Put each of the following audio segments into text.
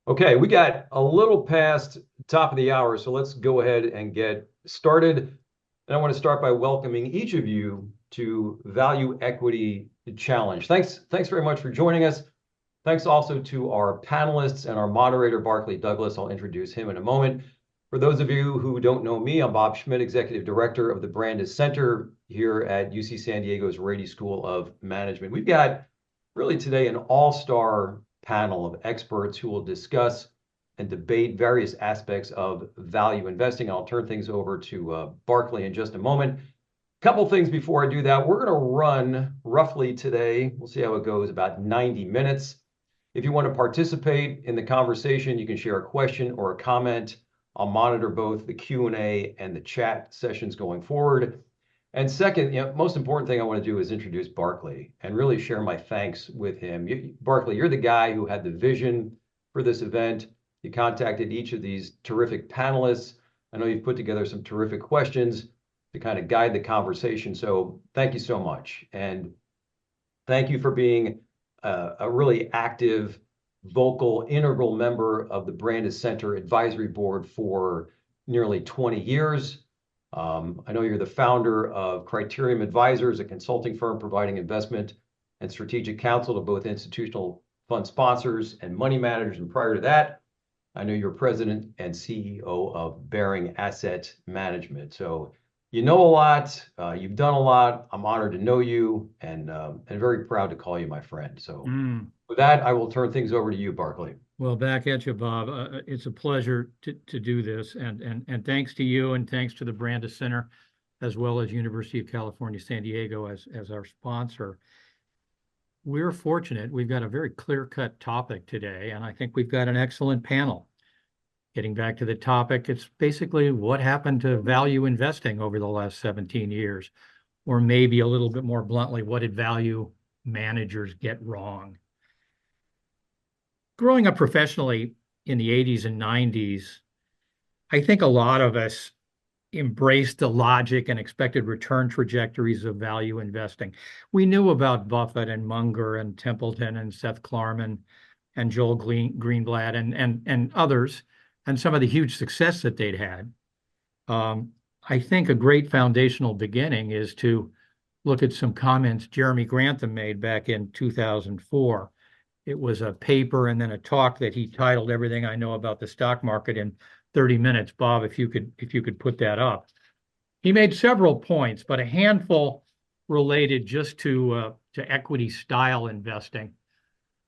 Okay, we got a little past top of the hour, so let's go ahead and get started. And I want to start by welcoming each of you to Value Equity Challenge. Thanks very much for joining us. Thanks also to our panelists and our moderator, Barclay Douglas. I'll introduce him in a moment. For those of you who don't know me, I'm Bob Schmidt, Executive Director of the Brandis Center here at UC San Diego's Rady School of Management. We've got really today an all-star panel of experts who will discuss and debate various aspects of value investing. I'll turn things over to Barclay in just a moment. Couple things before I do that. We're going to run roughly today, we'll see how it goes, about 90 minutes. If you want to participate in the conversation, you can share a question or a comment. I'll monitor both the Q&A and the chat sessions going forward. And second, most important thing I want to do is introduce Barclay and really share my thanks with him. Barclay, you're the guy who had the vision for this event. You contacted each of these terrific panelists. I know you've put together some terrific questions to kind of guide the conversation. So thank you so much. And thank you for being a really active, vocal, integral member of the Brandis Center Advisory Board for nearly 20 years. I know you're the founder of Criterium Advisors, a consulting firm providing investment and strategic counsel to both institutional fund sponsors and money managers. And prior to that, I know you're president and CEO of Bearing Asset Management. So you know a lot, you've done a lot. I'm honored to know you and very proud to call you my friend. So with that, I will turn things over to you, Barclay. Well, back at you, Bob. It's a pleasure to do this, and thanks to you, and thanks to the Brandis Center, as well as University of California, San Diego as our sponsor. We're fortunate. We've got a very clear-cut topic today, and I think we've got an excellent panel. Getting back to the topic, it's basically what happened to value investing over the last 17 years, or maybe a little bit more bluntly, what did value managers get wrong? Growing up professionally in the 80s and 90s, I think a lot of us embraced the logic and expected return trajectories of value investing. We knew about Buffett and Munger and Templeton and Seth Klarman and Joel Greenblatt and others, and some of the huge success that they'd had. I think a great foundational beginning is to look at some comments Jeremy Grantham made back in 2004. It was a paper and then a talk that he titled "Everything I Know About the Stock Market in 30 Minutes." Bob, if you could put that up. He made several points, but a handful related just to equity style investing.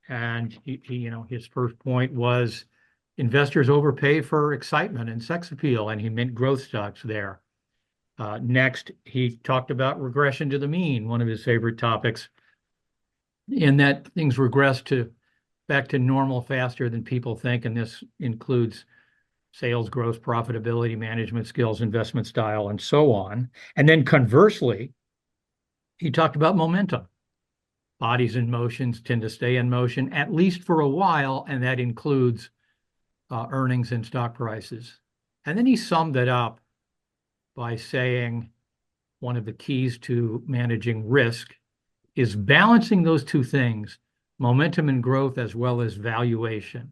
And his first point was investors overpay for excitement and sex appeal, and he meant growth stocks there. Next, he talked about regression to the mean, one of his favorite topics, in that things regress back to normal faster than people think, and this includes sales growth, profitability, management skills, investment style, and so on. And then conversely, he talked about momentum. Bodies in motions tend to stay in motion, at least for a while, and that includes earnings and stock prices. And then he summed it up by saying one of the keys to managing risk is balancing those two things, momentum and growth, as well as valuation.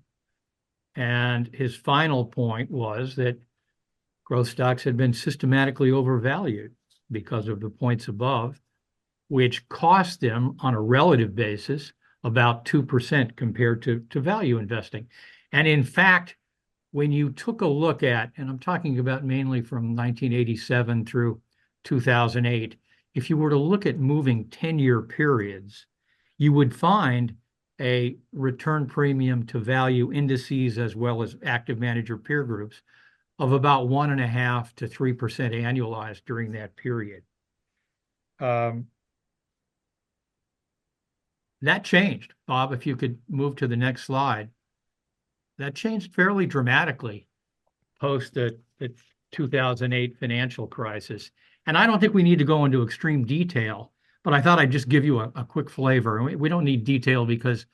And his final point was that growth stocks had been systematically overvalued because of the points above, which cost them on a relative basis about 2% compared to value investing. And in fact, when you took a look at, and I'm talking about mainly from 1987 through 2008, if you were to look at moving 10-year periods, you would find a return premium to value indices as well as active manager peer groups of about 1.5% to 3% annualized during that period. That changed. Bob, if you could move to the next slide. That changed fairly dramatically post the 2008 financial crisis. And I don't think we need to go into extreme detail, but I thought I'd just give you a quick flavor. We don't need detail because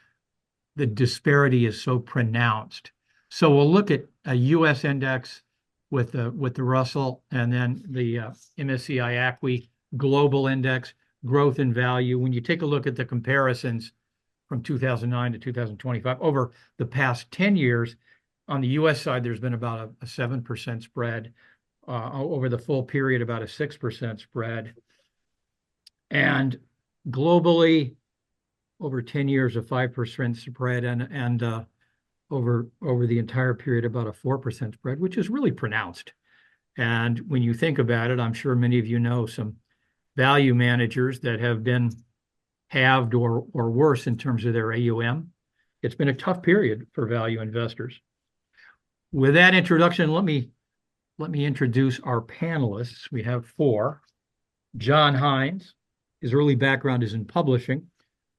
the disparity is so pronounced. So we'll look at a U.S. index with the Russell, and then the MSCI ACWI global index, growth and value. When you take a look at the comparisons, from 2009 to 2025. Over the past 10 years, on the U.S. side, there's been about a 7% spread. Over the full period, about a 6% spread. And globally, over 10 years, a 5% spread, and over the entire period, about a 4% spread, which is really pronounced. And when you think about it, I'm sure many of you know some value managers that have been halved or worse in terms of their AUM. It's been a tough period for value investors. With that introduction, let me introduce our panelists. We have four. John Heins, his early background is in publishing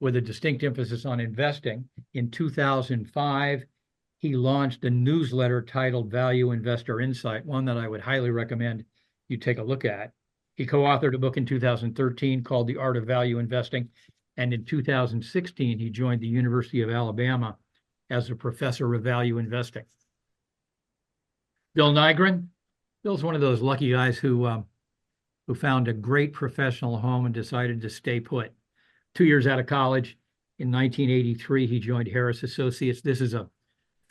with a distinct emphasis on investing. In 2005, he launched a newsletter titled Value Investor Insight, one that I would highly recommend you take a look at. He co-authored a book in 2013 called The Art of Value Investing. And in 2016, he joined the University of Alabama as a professor of value investing. Bill Nygren. Bill's one of those lucky guys who found a great professional home and decided to stay put. 2 years out of college, in 1983, he joined Harris Associates. This is a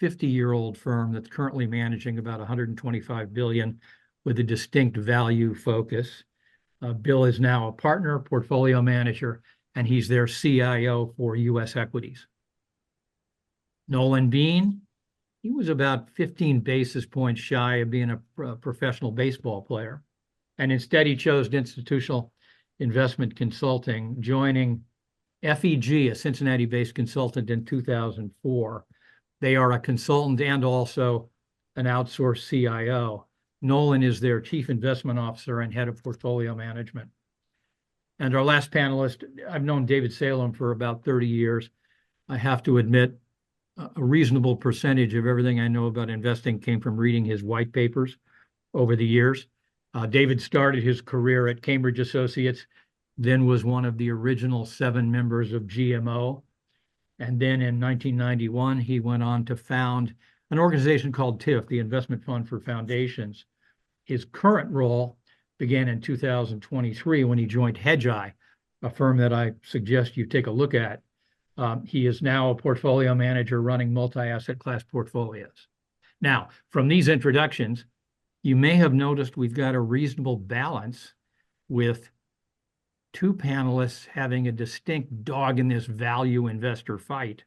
50-year-old firm that's currently managing about $125 billion with a distinct value focus. Bill is now a partner, portfolio manager, and he's their CIO for U.S. equities. Nolan Bean, he was about 15 basis points shy of being a professional baseball player, and instead he chose institutional investment consulting, joining FEG, a Cincinnati-based consultant, in 2004. They are a consultant and also an outsourced CIO. Nolan is their chief investment officer and head of portfolio management. And our last panelist, I've known David Salem for about 30 years. I have to admit, a reasonable percentage of everything I know about investing came from reading his white papers over the years. David started his career at Cambridge Associates, then was one of the original 7 members of GMO. And then in 1991, he went on to found an organization called TIFF, the Investment Fund for Foundations. His current role began in 2023 when he joined Hedgeye, a firm that I suggest you take a look at. He is now a portfolio manager running multi-asset class portfolios. Now, from these introductions, you may have noticed we've got a reasonable balance with 2 panelists having a distinct dog in this value investor fight.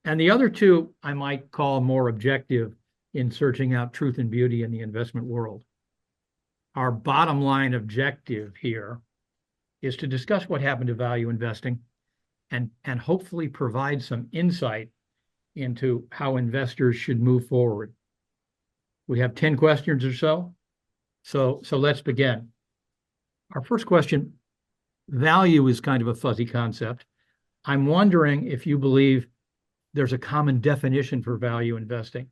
And the other 2 I might call more objective in searching out truth and beauty in the investment world. Our bottom line objective here is to discuss what happened to value investing and hopefully provide some insight into how investors should move forward. We have 10 questions or so. So let's begin. Our first question, value is kind of a fuzzy concept. I'm wondering if you believe there's a common definition for value investing.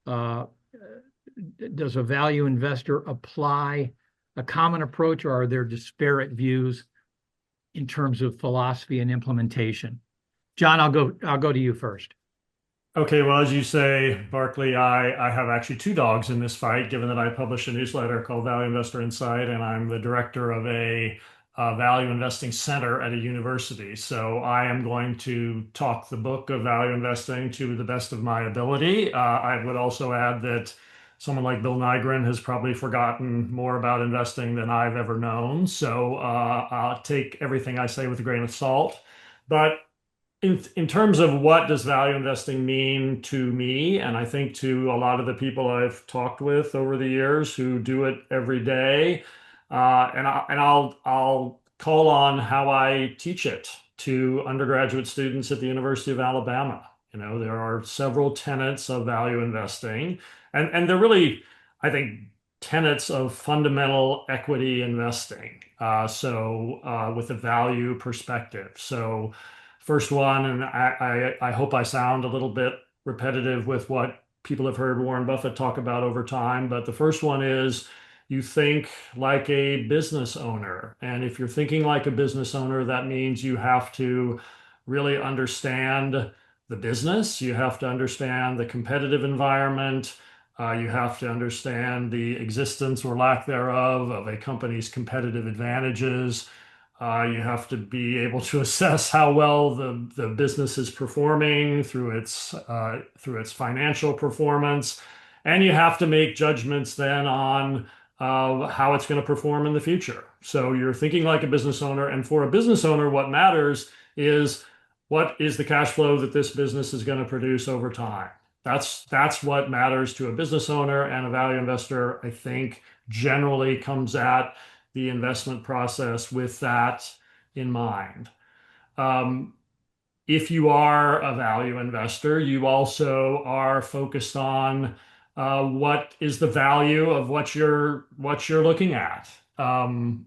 Does a value investor apply a common approach, or are there disparate views in terms of philosophy and implementation? John, I'll go to you first. Okay, well, as you say, Barclay, I have actually 2 dogs in this fight, given that I publish a newsletter called Value Investor Insight, and I'm the director of a value investing center at a university. So I am going to talk the book of value investing to the best of my ability. I would also add that someone like Bill Nygren has probably forgotten more about investing than I've ever known. So I'll take everything I say with a grain of salt. But in terms of what does value investing mean to me, and I think to a lot of the people I've talked with over the years who do it every day, I'll call on how I teach it to undergraduate students at the University of Alabama. You know, there are several tenets of value investing, and they're really, I think, tenets of fundamental equity investing. With a value perspective. So first one, and I hope I sound a little bit repetitive with what people have heard Warren Buffett talk about over time, but the first one is you think like a business owner. And if you're thinking like a business owner, that means you have to really understand the business. You have to understand the competitive environment. You have to understand the existence or lack thereof of a company's competitive advantages. You have to be able to assess how well the business is performing through its financial performance, and you have to make judgments then on how it's going to perform in the future. So you're thinking like a business owner, and for a business owner, what matters is what is the cash flow that this business is going to produce over time. That's what matters to a business owner, and a value investor, I think, generally comes at the investment process with that in mind. If you are a value investor, you also are focused on what is the value of what you're looking at.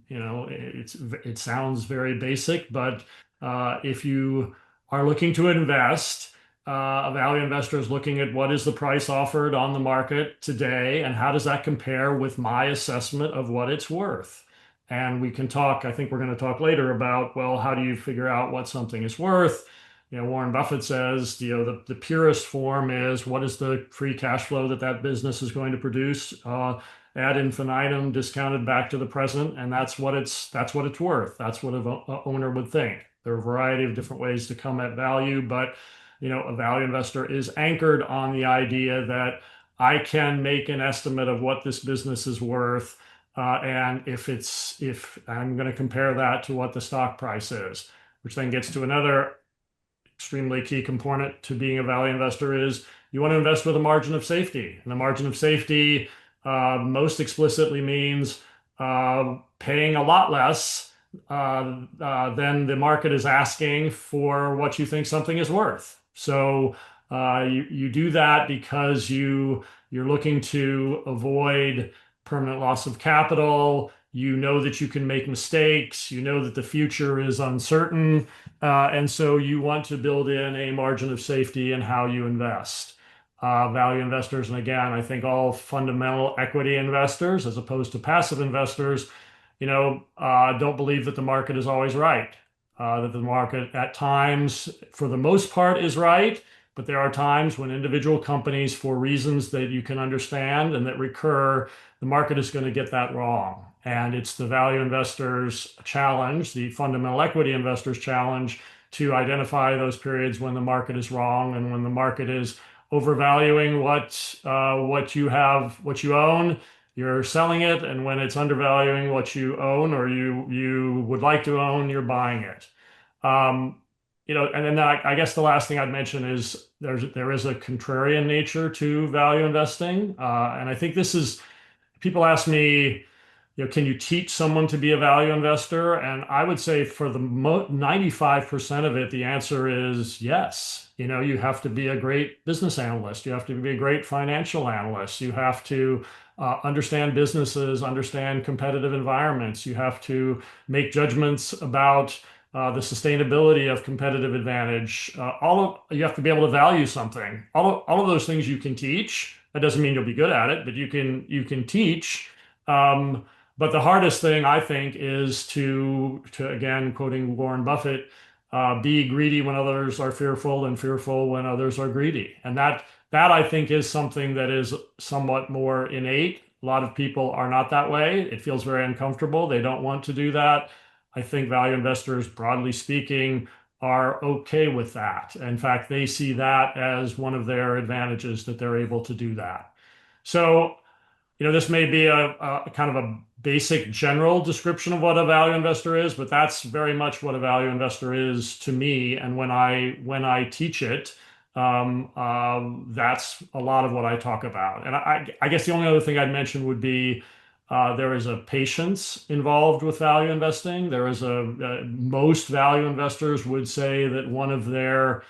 It sounds very basic, but if you are looking to invest, a value investor is looking at what is the price offered on the market today, and how does that compare with my assessment of what it's worth. And we can talk, I think we're going to talk later about, well, how do you figure out what something is worth? Warren Buffett says, the purest form is what is the free cash flow that business is going to produce ad infinitum, discounted back to the present, and that's what it's worth. That's what an owner would think. There are a variety of different ways to come at value, but a value investor is anchored on the idea that I can make an estimate of what this business is worth, and if I'm going to compare that to what the stock price is, which then gets to another extremely key component to being a value investor is you want to invest with a margin of safety. And the margin of safety most explicitly means paying a lot less than the market is asking for what you think something is worth. So you do that because you're looking to avoid permanent loss of capital. You know that you can make mistakes. You know that the future is uncertain. And so you want to build in a margin of safety in how you invest. Value investors, and again, I think all fundamental equity investors, as opposed to passive investors, don't believe that the market is always right. That the market at times, for the most part, is right. But there are times when individual companies, for reasons that you can understand and that recur, the market is going to get that wrong. And it's the value investors' challenge, the fundamental equity investors' challenge, to identify those periods when the market is wrong and when the market is overvaluing what you own, you're selling it, and when it's undervaluing what you own or you would like to own, you're buying it. And then I guess the last thing I'd mention is there is a contrarian nature to value investing, and I think this is, people ask me, can you teach someone to be a value investor? And I would say for the 95% of it, the answer is yes. You have to be a great business analyst. You have to be a great financial analyst. You have to understand businesses, understand competitive environments. You have to make judgments about the sustainability of competitive advantage. You have to be able to value something. All of those things you can teach. That doesn't mean you'll be good at it, but you can teach. But the hardest thing, I think, is to again, quoting Warren Buffett, be greedy when others are fearful and fearful when others are greedy. And that I think is something that is somewhat more innate. A lot of people are not that way. It feels very uncomfortable. They don't want to do that. I think value investors, broadly speaking, are okay with that. In fact, they see that as one of their advantages, that they're able to do that. So, this may be a kind of a basic general description of what a value investor is, but that's very much what a value investor is to me. And when I teach it, that's a lot of what I talk about. And I guess the only other thing I'd mention would be there is a patience involved with value investing. Most value investors would say that one of their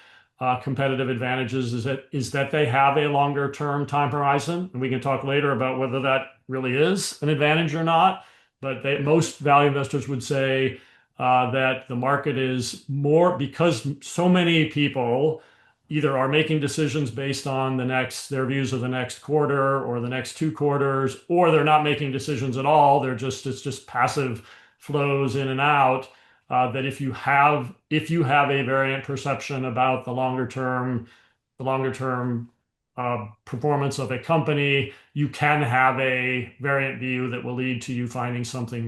competitive advantages is that they have a longer term time horizon, and we can talk later about whether that really is an advantage or not. But most value investors would say that the market is more, because so many people either are making decisions based on their views of the next quarter or the next 2 quarters, or they're not making decisions at all. It's just passive flows in and out. That if you have a variant perception about the longer term performance of a company, you can have a variant view that will lead to you finding something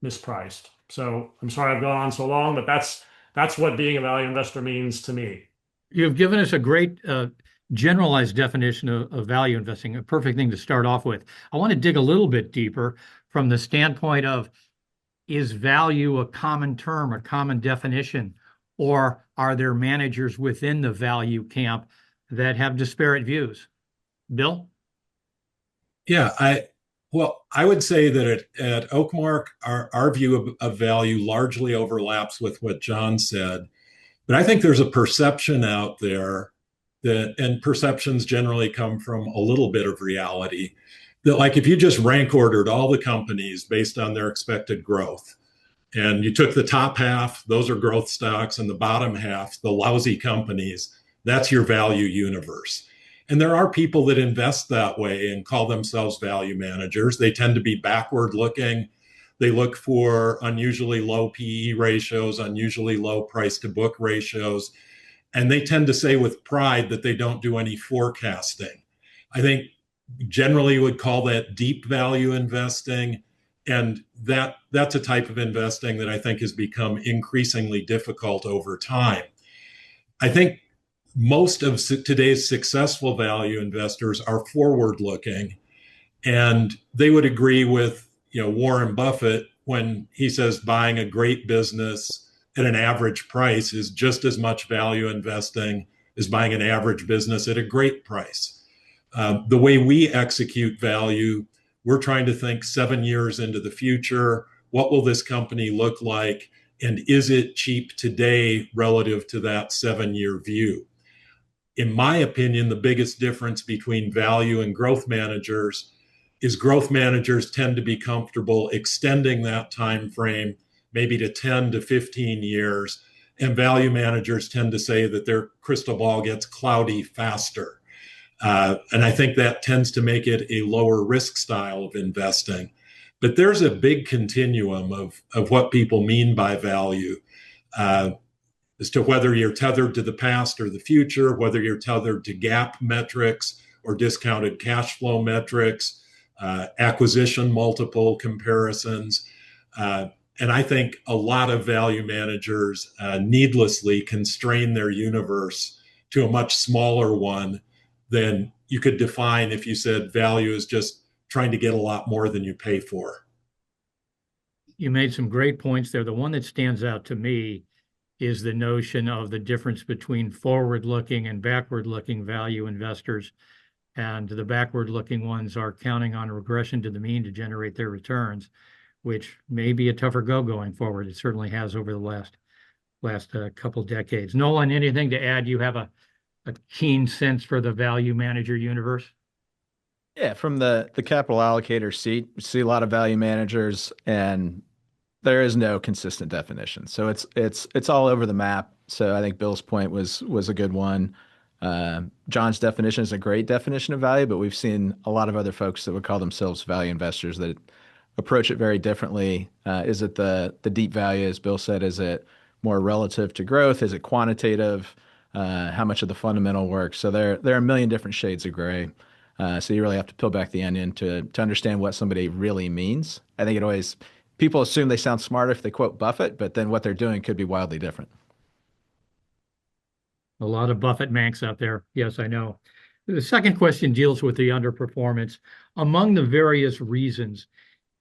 mispriced. So I'm sorry I've gone on so long, but that's what being a value investor means to me. You've given us a great generalized definition of value investing, a perfect thing to start off with. I want to dig a little bit deeper from the standpoint of, is value a common term, a common definition, or are there managers within the value camp that have disparate views? Bill? Yeah, I would say that at Oakmark, our view of value largely overlaps with what John said. But I think there's a perception out there that, and perceptions generally come from a little bit of reality, that like if you just rank ordered all the companies based on their expected growth, and you took the top half, those are growth stocks, and the bottom half, the lousy companies, that's your value universe. And there are people that invest that way and call themselves value managers. They tend to be backward looking. They look for unusually low PE ratios, unusually low price to book ratios. And they tend to say with pride that they don't do any forecasting. I think generally would call that deep value investing. And that's a type of investing that I think has become increasingly difficult over time. I think most of today's successful value investors are forward looking, and they would agree with Warren Buffett when he says buying a great business at an average price is just as much value investing as buying an average business at a great price. The way we execute value, we're trying to think 7 years into the future. What will this company look like? And is it cheap today relative to that 7-year view? In my opinion, the biggest difference between value and growth managers is growth managers tend to be comfortable extending that time frame maybe to 10 to 15 years, and value managers tend to say that their crystal ball gets cloudy faster. And I think that tends to make it a lower risk style of investing. But there's a big continuum of what people mean by value. As to whether you're tethered to the past or the future, whether you're tethered to GAAP metrics or discounted cash flow metrics, acquisition multiple comparisons. And I think a lot of value managers needlessly constrain their universe to a much smaller one than you could define if you said value is just trying to get a lot more than you pay for. You made some great points there. The one that stands out to me is the notion of the difference between forward-looking and backward-looking value investors. And the backward-looking ones are counting on regression to the mean to generate their returns, which may be a tougher go going forward. It certainly has over the last couple decades. Nolan, anything to add? You have a keen sense for the value manager universe? Yeah, from the capital allocator seat, we see a lot of value managers, and there is no consistent definition. So it's all over the map. So I think Bill's point was a good one. John's definition is a great definition of value, but we've seen a lot of other folks that would call themselves value investors that approach it very differently. Is it the deep value, as Bill said? Is it more relative to growth? Is it quantitative? How much of the fundamental work? So there are a million different shades of gray. So you really have to peel back the onion to understand what somebody really means. I think people assume they sound smart if they quote Buffett, but then what they're doing could be wildly different. A lot of Buffett Manx out there. Yes, I know. The second question deals with the underperformance. Among the various reasons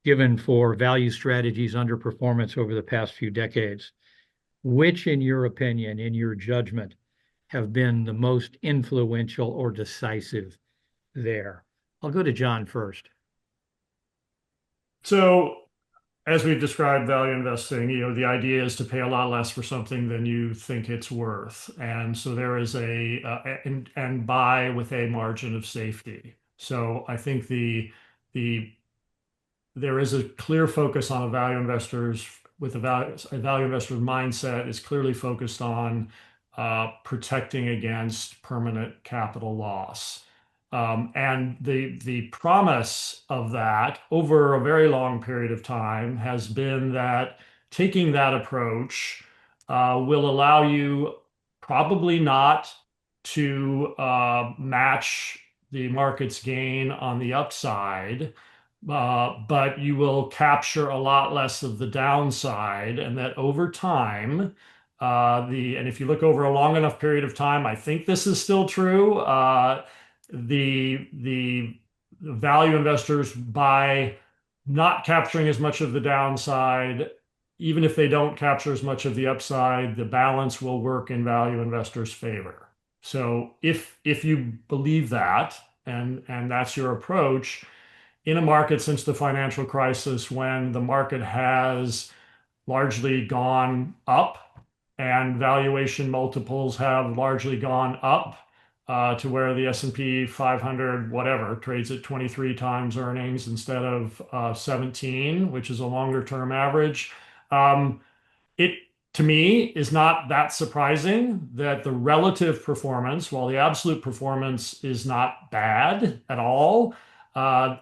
given for value strategies underperformance over the past few decades, which, in your opinion, in your judgment, have been the most influential or decisive there? I'll go to John first. So, as we've described value investing, the idea is to pay a lot less for something than you think it's worth. And so there is and buy with a margin of safety. So I think there is a clear focus on a value investor's mindset is clearly focused on protecting against permanent capital loss. And the promise of that over a very long period of time has been that taking that approach will allow you probably not to match the market's gain on the upside, but you will capture a lot less of the downside, and that over time, and if you look over a long enough period of time, I think this is still true. The value investors, by not capturing as much of the downside, even if they don't capture as much of the upside, the balance will work in value investors' favor. So if you believe that, and that's your approach in a market since the financial crisis, when the market has largely gone up and valuation multiples have largely gone up, to where the S&P 500, whatever, trades at 23 times earnings instead of 17, which is a longer term average. It, to me, is not that surprising that the relative performance, while the absolute performance is not bad at all,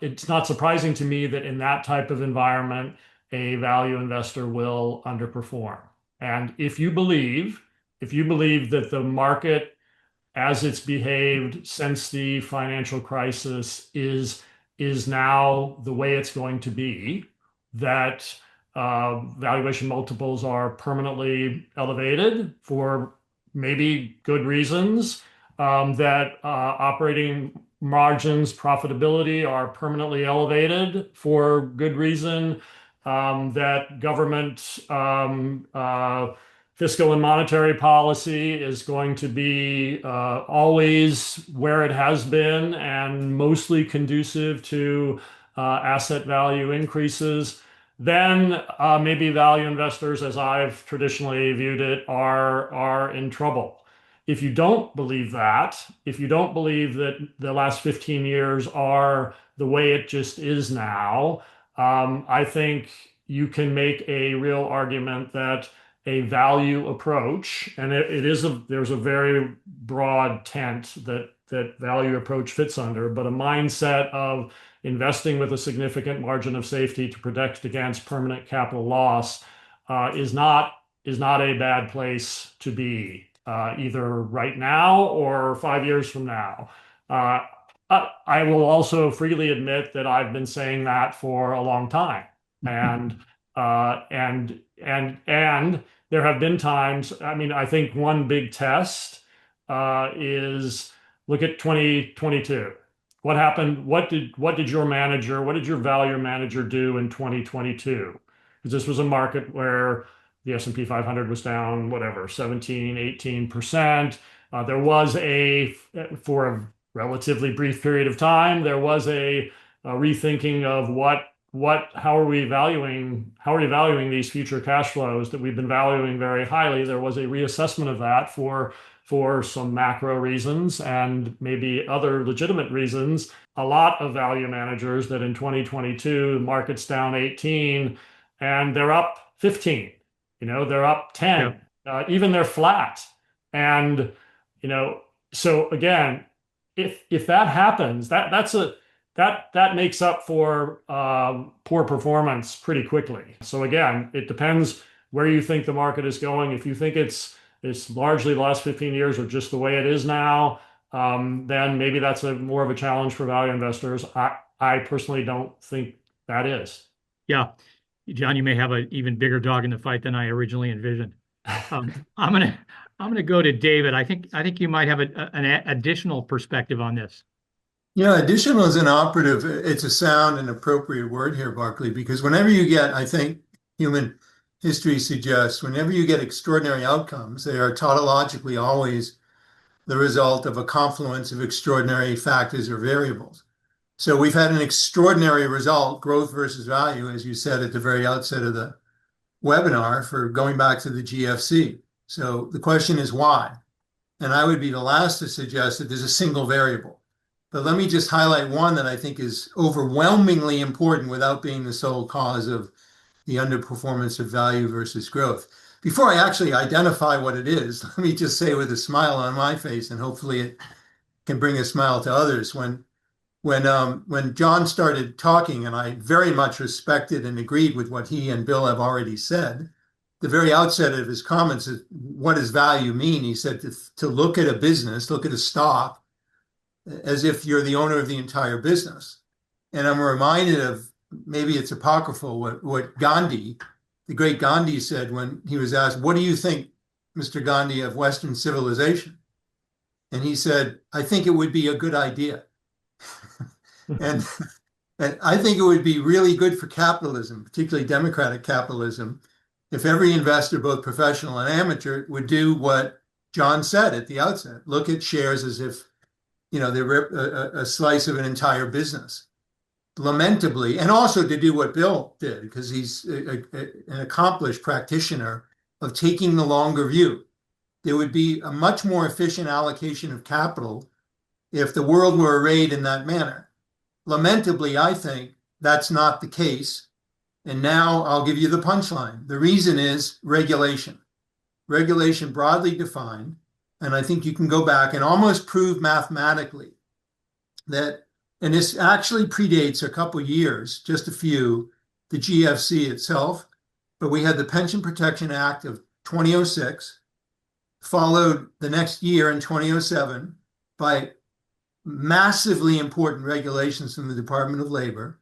it's not surprising to me that in that type of environment, a value investor will underperform. And if you believe that the market, as it's behaved since the financial crisis, is now the way it's going to be, that valuation multiples are permanently elevated for maybe good reasons, that operating margins, profitability are permanently elevated for good reason, that government fiscal and monetary policy is going to be always where it has been and mostly conducive to asset value increases, then maybe value investors, as I've traditionally viewed it, are in trouble. If you don't believe that, if you don't believe that the last 15 years are the way it just is now, I think you can make a real argument that a value approach, and there's a very broad tent that value approach fits under, but a mindset of investing with a significant margin of safety to protect against permanent capital loss is not a bad place to be, either right now or 5 years from now. I will also freely admit that I've been saying that for a long time, and there have been times. I mean, I think one big test is look at 2022. What happened? What did your value manager do in 2022? Because this was a market where the S&P 500 was down, whatever, 17, 18%. There was for a relatively brief period of time, there was a rethinking of how are we valuing these future cash flows that we've been valuing very highly. There was a reassessment of that for some macro reasons and maybe other legitimate reasons. A lot of value managers that in 2022, the market's down 18 and they're up 15, they're up 10, even they're flat. And, so again, if that happens, that makes up for poor performance pretty quickly. So again, it depends where you think the market is going. If you think it's largely the last 15 years or just the way it is now, then maybe that's more of a challenge for value investors. I personally don't think that is. Yeah. John, you may have an even bigger dog in the fight than I originally envisioned. I'm gonna go to David. I think you might have an additional perspective on this. Yeah, additional is an operative. It's a sound and appropriate word here, Barclay, because whenever you get, I think human history suggests, whenever you get extraordinary outcomes, they are tautologically always the result of a confluence of extraordinary factors or variables. So we've had an extraordinary result, growth versus value, as you said at the very outset of the webinar, for going back to the GFC. So the question is why? And I would be the last to suggest that there's a single variable. But let me just highlight one that I think is overwhelmingly important without being the sole cause of the underperformance of value versus growth. Before I actually identify what it is, let me just say with a smile on my face, and hopefully it can bring a smile to others. When John started talking, and I very much respected and agreed with what he and Bill have already said, the very outset of his comments is, what does value mean? He said to look at a business, look at a stock, as if you're the owner of the entire business. And I'm reminded of, maybe it's apocryphal, what Gandhi, the great Gandhi, said when he was asked, "What do you think, Mr. Gandhi, of Western civilization?" And he said, "I think it would be a good idea." and, and I think it would be really good for capitalism, particularly democratic capitalism, if every investor, both professional and amateur, would do what John said at the outset: look at shares as if, they're a slice of an entire business. Lamentably, and also to do what Bill did, because he's an accomplished practitioner of taking the longer view. There would be a much more efficient allocation of capital if the world were arrayed in that manner. Lamentably, I think that's not the case. And now I'll give you the punchline. The reason is regulation. Regulation broadly defined. And I think you can go back and almost prove mathematically that, and this actually predates a couple years, just a few, the GFC itself, but we had the Pension Protection Act of 2006, followed the next year in 2007 by massively important regulations from the Department of Labor,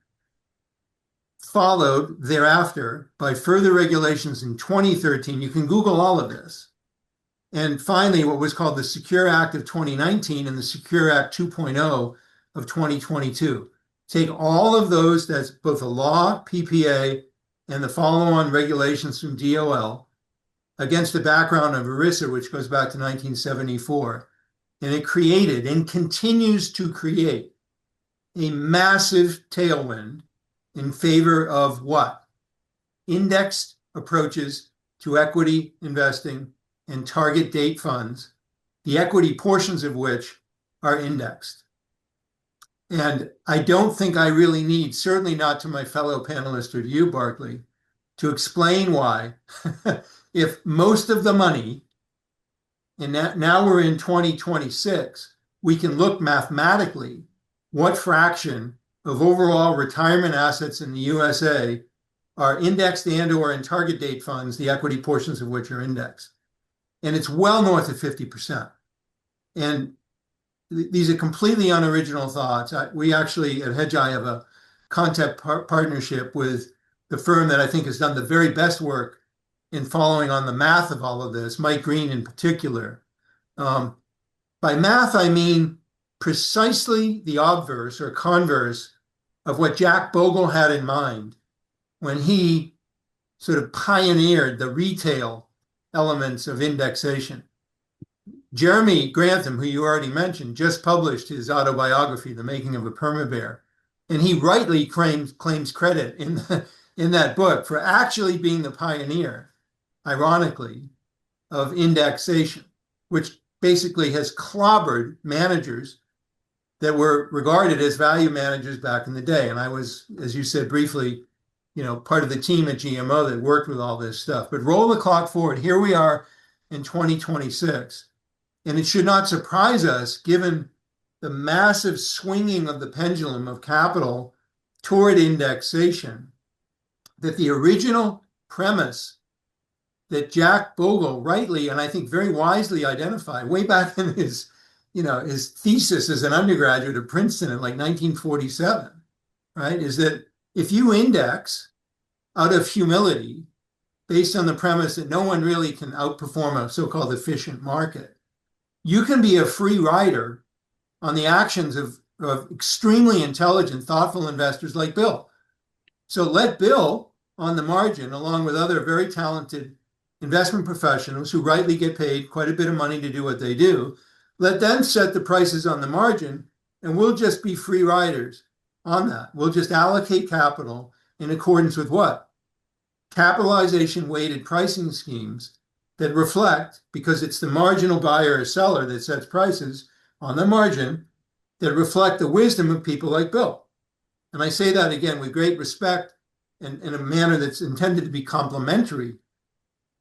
followed thereafter by further regulations in 2013. You can Google all of this. And finally, what was called the Secure Act of 2019 and the Secure Act 2.0 of 2022. Take all of those, that's both a law, PPA, and the follow-on regulations from DOL, against the background of ERISA, which goes back to 1974. And it created and continues to create a massive tailwind in favor of what? Indexed approaches to equity investing and target date funds, the equity portions of which are indexed. And I don't think I really need, certainly not to my fellow panelists or to you, Barclay, to explain why, if most of the money, and now we're in 2026, we can look mathematically what fraction of overall retirement assets in the USA are indexed and/or in target date funds, the equity portions of which are indexed. And it's well north of 50%. And these are completely unoriginal thoughts. We actually at Hedgeye have a content partnership with the firm that I think has done the very best work in following on the math of all of this, Mike Green in particular. By math, I mean precisely the obverse or converse of what Jack Bogle had in mind when he sort of pioneered the retail elements of indexation. Jeremy Grantham, who you already mentioned, just published his autobiography, The Making of a Perma-Bear, and he rightly claims credit in that book for actually being the pioneer, ironically, of indexation, which basically has clobbered managers that were regarded as value managers back in the day. And I was, as you said briefly, part of the team at GMO that worked with all this stuff. But roll the clock forward. Here we are in 2026. And it should not surprise us, given the massive swinging of the pendulum of capital toward indexation, that the original premise that Jack Bogle rightly, and I think very wisely identified way back in his thesis as an undergraduate at Princeton in like 1947, right, is that if you index out of humility based on the premise that no one really can outperform a so-called efficient market, you can be a free rider on the actions of extremely intelligent, thoughtful investors like Bill. So let Bill, on the margin, along with other very talented investment professionals who rightly get paid quite a bit of money to do what they do, let them set the prices on the margin, and we'll just be free riders on that. We'll just allocate capital in accordance with what? Capitalization-weighted pricing schemes that reflect, because it's the marginal buyer or seller that sets prices on the margin, that reflect the wisdom of people like Bill. And I say that again with great respect and in a manner that's intended to be complementary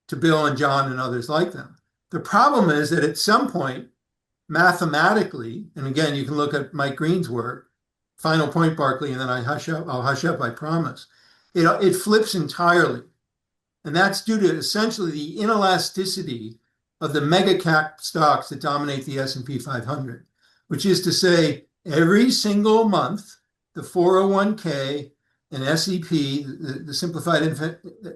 to Bill and John and others like them. The problem is that at some point, mathematically, and again, you can look at Mike Green's work, final point, Barclay, and then I'll hush up, I promise. It flips entirely. And that's due to essentially the inelasticity of the mega cap stocks that dominate the S&P 500, which is to say, every single month, the 401k and SEP, the simplified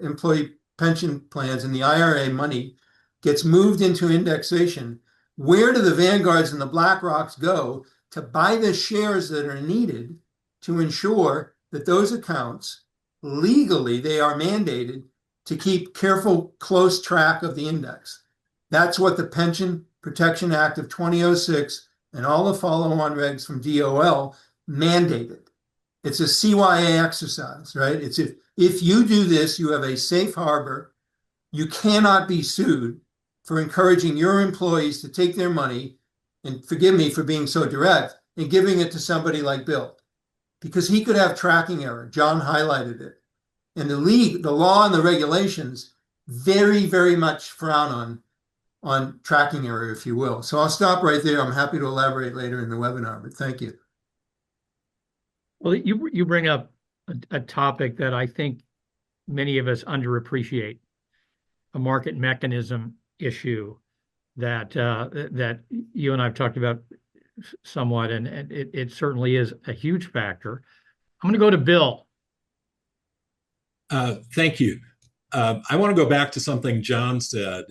employee pension plans, and the IRA money gets moved into indexation, where do the Vanguards and the BlackRocks go to buy the shares that are needed to ensure that those accounts, legally, they are mandated to keep careful, close track of the index? That's what the Pension Protection Act of 2006 and all the follow-on regs from DOL mandated. It's a CYA exercise, right? It's if you do this, you have a safe harbor. You cannot be sued for encouraging your employees to take their money, and forgive me for being so direct, and giving it to somebody like Bill, because he could have tracking error. John highlighted it. And the law and the regulations very, very much frown on tracking error, if you will. So I'll stop right there. I'm happy to elaborate later in the webinar, but thank you. Well, you bring up a topic that I think many of us underappreciate, a market mechanism issue that that you and I've talked about somewhat, and it certainly is a huge factor. I'm going to go to Bill. Thank you. I want to go back to something John said,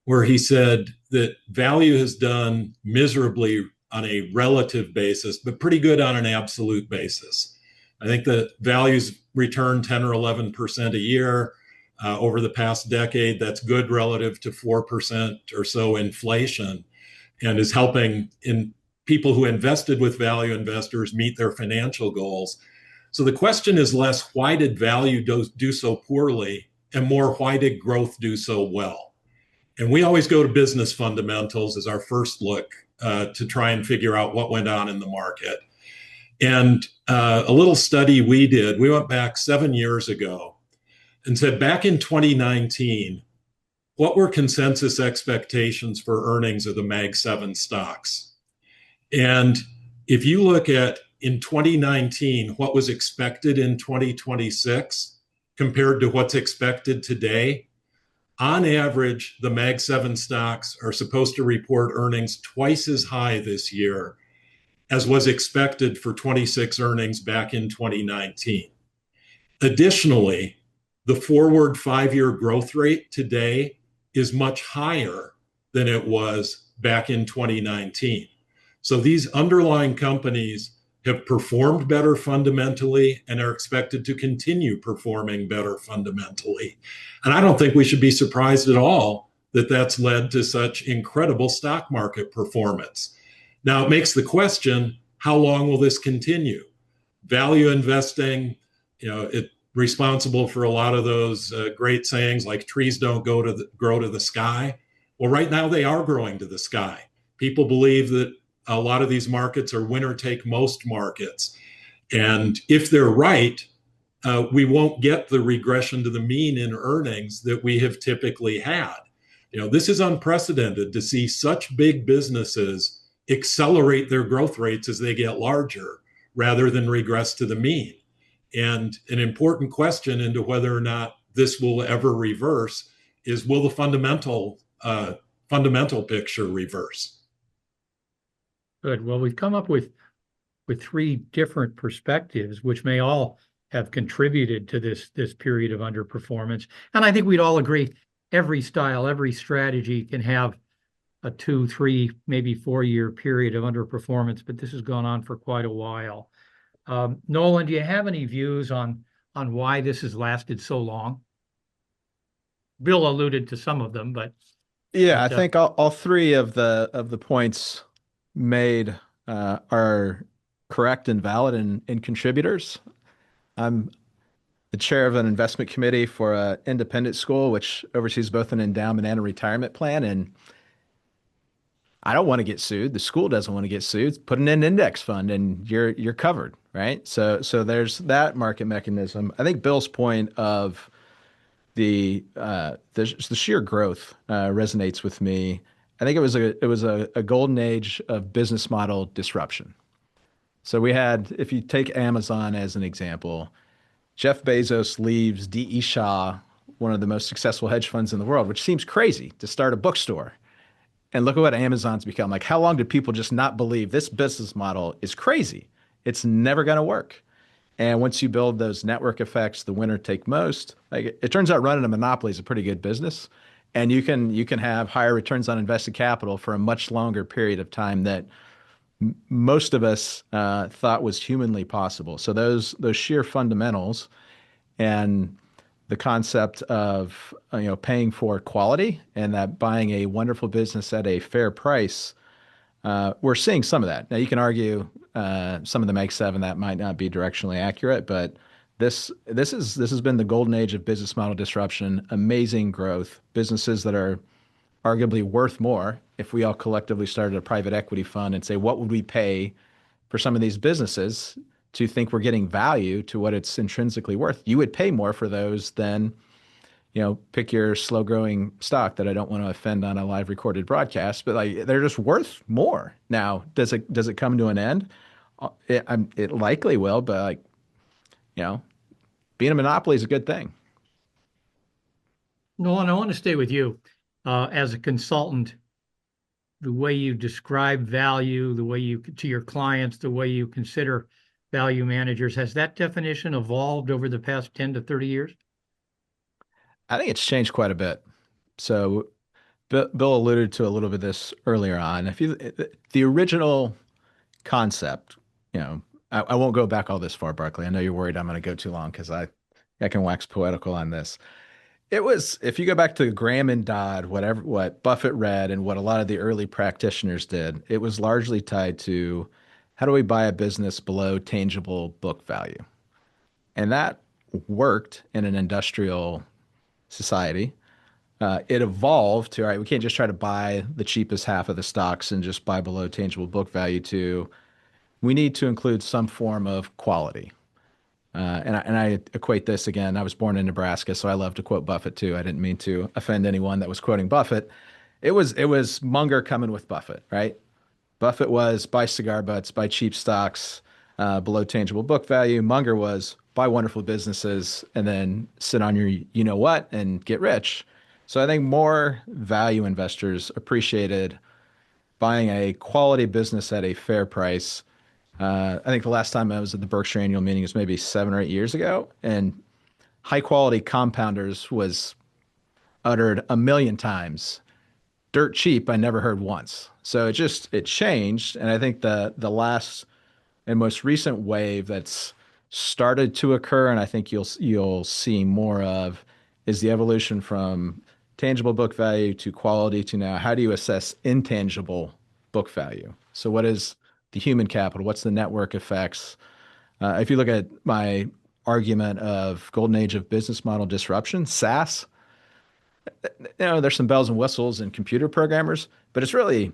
where he said that value has done miserably on a relative basis, but pretty good on an absolute basis. I think the values returned 10 or 11% a year over the past decade. That's good relative to 4% or so inflation, and is helping in people who invested with value investors meet their financial goals. So the question is less, why did value do so poorly, and more, why did growth do so well? And we always go to business fundamentals as our first look to try and figure out what went on in the market. And a little study we did, we went back 7 years ago and said, back in 2019, what were consensus expectations for earnings of the Mag 7 stocks? And if you look at in 2019, what was expected in 2026 compared to what's expected today, on average, the Mag 7 stocks are supposed to report earnings twice as high this year as was expected for 26 earnings back in 2019. Additionally, the forward 5-year growth rate today is much higher than it was back in 2019. So these underlying companies have performed better fundamentally and are expected to continue performing better fundamentally. And I don't think we should be surprised at all that that's led to such incredible stock market performance. Now, it makes the question, how long will this continue? Value investing, it's responsible for a lot of those great sayings like trees don't grow to the sky. Well, right now they are growing to the sky. People believe that a lot of these markets are winner take most markets. And if they're right, we won't get the regression to the mean in earnings that we have typically had. This is unprecedented to see such big businesses accelerate their growth rates as they get larger rather than regress to the mean. And an important question into whether or not this will ever reverse is, will the fundamental picture reverse? Good. Well, we've come up with 3 different perspectives, which may all have contributed to this period of underperformance. And I think we'd all agree every style, every strategy can have a 2, 3, maybe 4-year period of underperformance, but this has gone on for quite a while. Nolan, do you have any views on why this has lasted so long? Bill alluded to some of them, but I think all 3 of the points made are correct and valid and contributors. I'm the chair of an investment committee for an independent school, which oversees both an endowment and a retirement plan. And I don't want to get sued. The school doesn't want to get sued. Put in an index fund and you're covered, right? So there's that market mechanism. I think Bill's point of the sheer growth resonates with me. I think it was a golden age of business model disruption. So we had, if you take Amazon as an example, Jeff Bezos leaves D.E. Shaw, one of the most successful hedge funds in the world, which seems crazy, to start a bookstore. And look at what Amazon's become. Like, how long did people just not believe this business model is crazy? It's never going to work. And once you build those network effects, the winner take most. Like it turns out running a monopoly is a pretty good business, and you can have higher returns on invested capital for a much longer period of time that most of us thought was humanly possible. So those sheer fundamentals and the concept of paying for quality and that buying a wonderful business at a fair price, we're seeing some of that. Now you can argue some of the Mag 7 that might not be directionally accurate, but this has been the golden age of business model disruption, amazing growth, businesses that are arguably worth more if we all collectively started a private equity fund and say, what would we pay for some of these businesses to think we're getting value to what it's intrinsically worth? You would pay more for those than, pick your slow growing stock that I don't want to offend on a live recorded broadcast, but like they're just worth more. Now, does it come to an end? It likely will, but being a monopoly is a good thing. Nolan, I want to stay with you. As a consultant, the way you describe value, the way you to your clients, the way you consider value managers, has that definition evolved over the past 10 to 30 years? I think it's changed quite a bit. So Bill alluded to a little bit of this earlier on. The original concept, I won't go back all this far, Barclay. I know you're worried I'm going to go too long because I can wax poetical on this. It was, if you go back to Graham and Dodd, what Buffett read and what a lot of the early practitioners did, it was largely tied to how do we buy a business below tangible book value? And that worked in an industrial society. It evolved to, all right, we can't just try to buy the cheapest half of the stocks and just buy below tangible book value we need to include some form of quality. And I equate this again. I was born in Nebraska, so I love to quote Buffett too. I didn't mean to offend anyone that was quoting Buffett. It was Munger coming with Buffett, right? Buffett was buy cigar butts, buy cheap stocks, below tangible book value. Munger was buy wonderful businesses and then sit on your you know what and get rich. So I think more value investors appreciated buying a quality business at a fair price. I think the last time I was at the Berkshire annual meeting was maybe 7 or 8 years ago, and high quality compounders was uttered a million times. Dirt cheap, I never heard once. So it changed, and I think the last and most recent wave that's started to occur, and I think you'll see more of, is the evolution from tangible book value to quality to now how do you assess intangible book value? So what is the human capital? What's the network effects? If you look at my argument of golden age of business model disruption, SaaS, there's some bells and whistles and computer programmers, but it's really,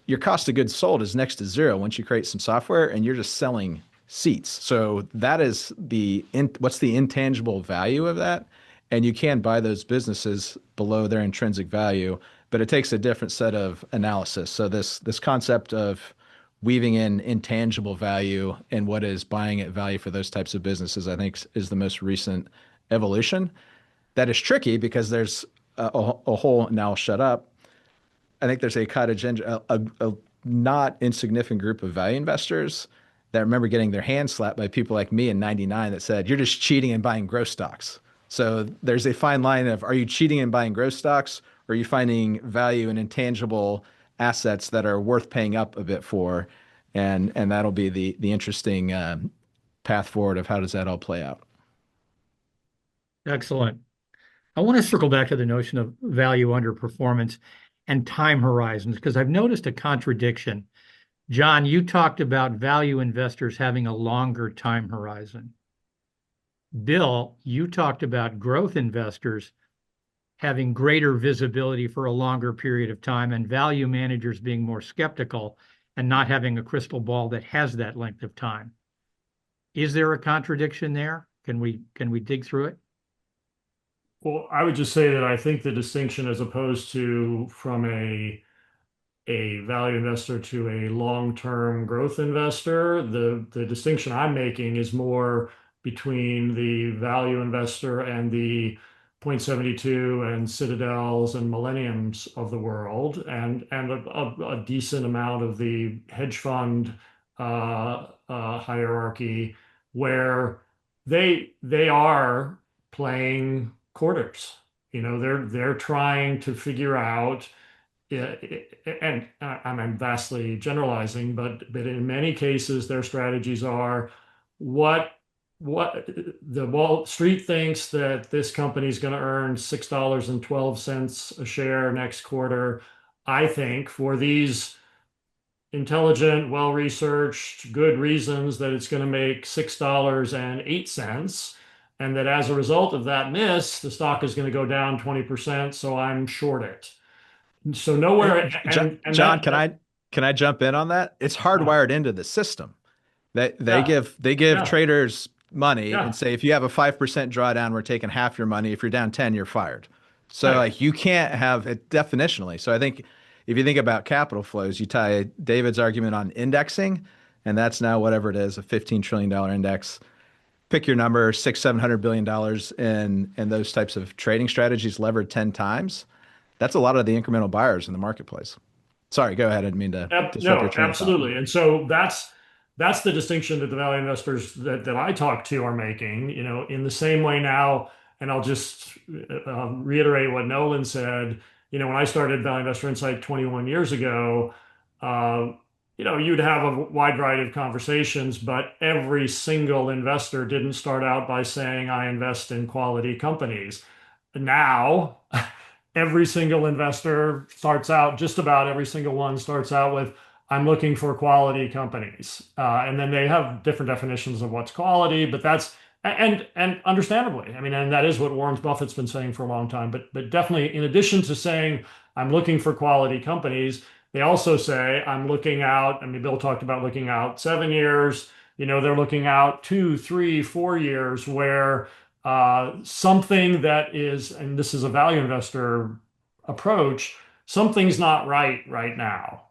your cost of goods sold is next to zero once you create some software and you're just selling seats. So that is what's the intangible value of that? And you can buy those businesses below their intrinsic value, but it takes a different set of analysis. So this concept of weaving in intangible value and what is buying at value for those types of businesses, I think is the most recent evolution. That is tricky because there's a whole, now I'll shut up. I think there's a not insignificant group of value investors that remember getting their hands slapped by people like me in '99 that said, you're just cheating and buying growth stocks. So there's a fine line of, are you cheating and buying growth stocks? Or are you finding value in intangible assets that are worth paying up a bit for? And that'll be the interesting path forward of how does that all play out. Excellent. I want to circle back to the notion of value underperformance and time horizons, because I've noticed a contradiction. John, you talked about value investors having a longer time horizon. Bill, you talked about growth investors having greater visibility for a longer period of time and value managers being more skeptical and not having a crystal ball that has that length of time. Is there a contradiction there? Can we dig through it? Well, I would just say that I think the distinction, as opposed to from a value investor to a long-term growth investor, the distinction I'm making is more between the value investor and the Point 72 and Citadels and Millenniums of the world, and a decent amount of the hedge fund hierarchy where they are playing quarters. They're trying to figure out, and I'm vastly generalizing, but in many cases, their strategies are what the Wall Street thinks that this company is going to earn $6.12 a share next quarter. I think for these intelligent, well-researched, good reasons that it's going to make $6.08, and that as a result of that miss, the stock is going to go down 20%, so I'm short it. So nowhere, John, can I jump in on that? It's hardwired into the system. They give traders money and say, if you have a 5% drawdown, we're taking half your money. If you're down 10, you're fired. So like you can't have it definitionally. So I think if you think about capital flows, you tie David's argument on indexing, and that's now whatever it is, a $15 trillion index. Pick your number, $600-700 billion in those types of trading strategies levered 10 times. That's a lot of the incremental buyers in the marketplace. Sorry, go ahead. I didn't mean to disrupt your train of thought. Absolutely. And so that's the distinction that the value investors that I talk to are making, in the same way now. And I'll just reiterate what Nolan said. When I started Value Investor Insight 21 years ago, you'd have a wide variety of conversations, but every single investor didn't start out by saying, I invest in quality companies. Now, every single investor just about every single one starts out with, I'm looking for quality companies. And then they have different definitions of what's quality, but that's, and understandably, and that is what Warren Buffett's been saying for a long time, but definitely in addition to saying, I'm looking for quality companies, they also say, I'm looking out, Bill talked about looking out 7 years, they're looking out 2, 3, 4 years where something that is, and this is a value investor approach, something's not right now.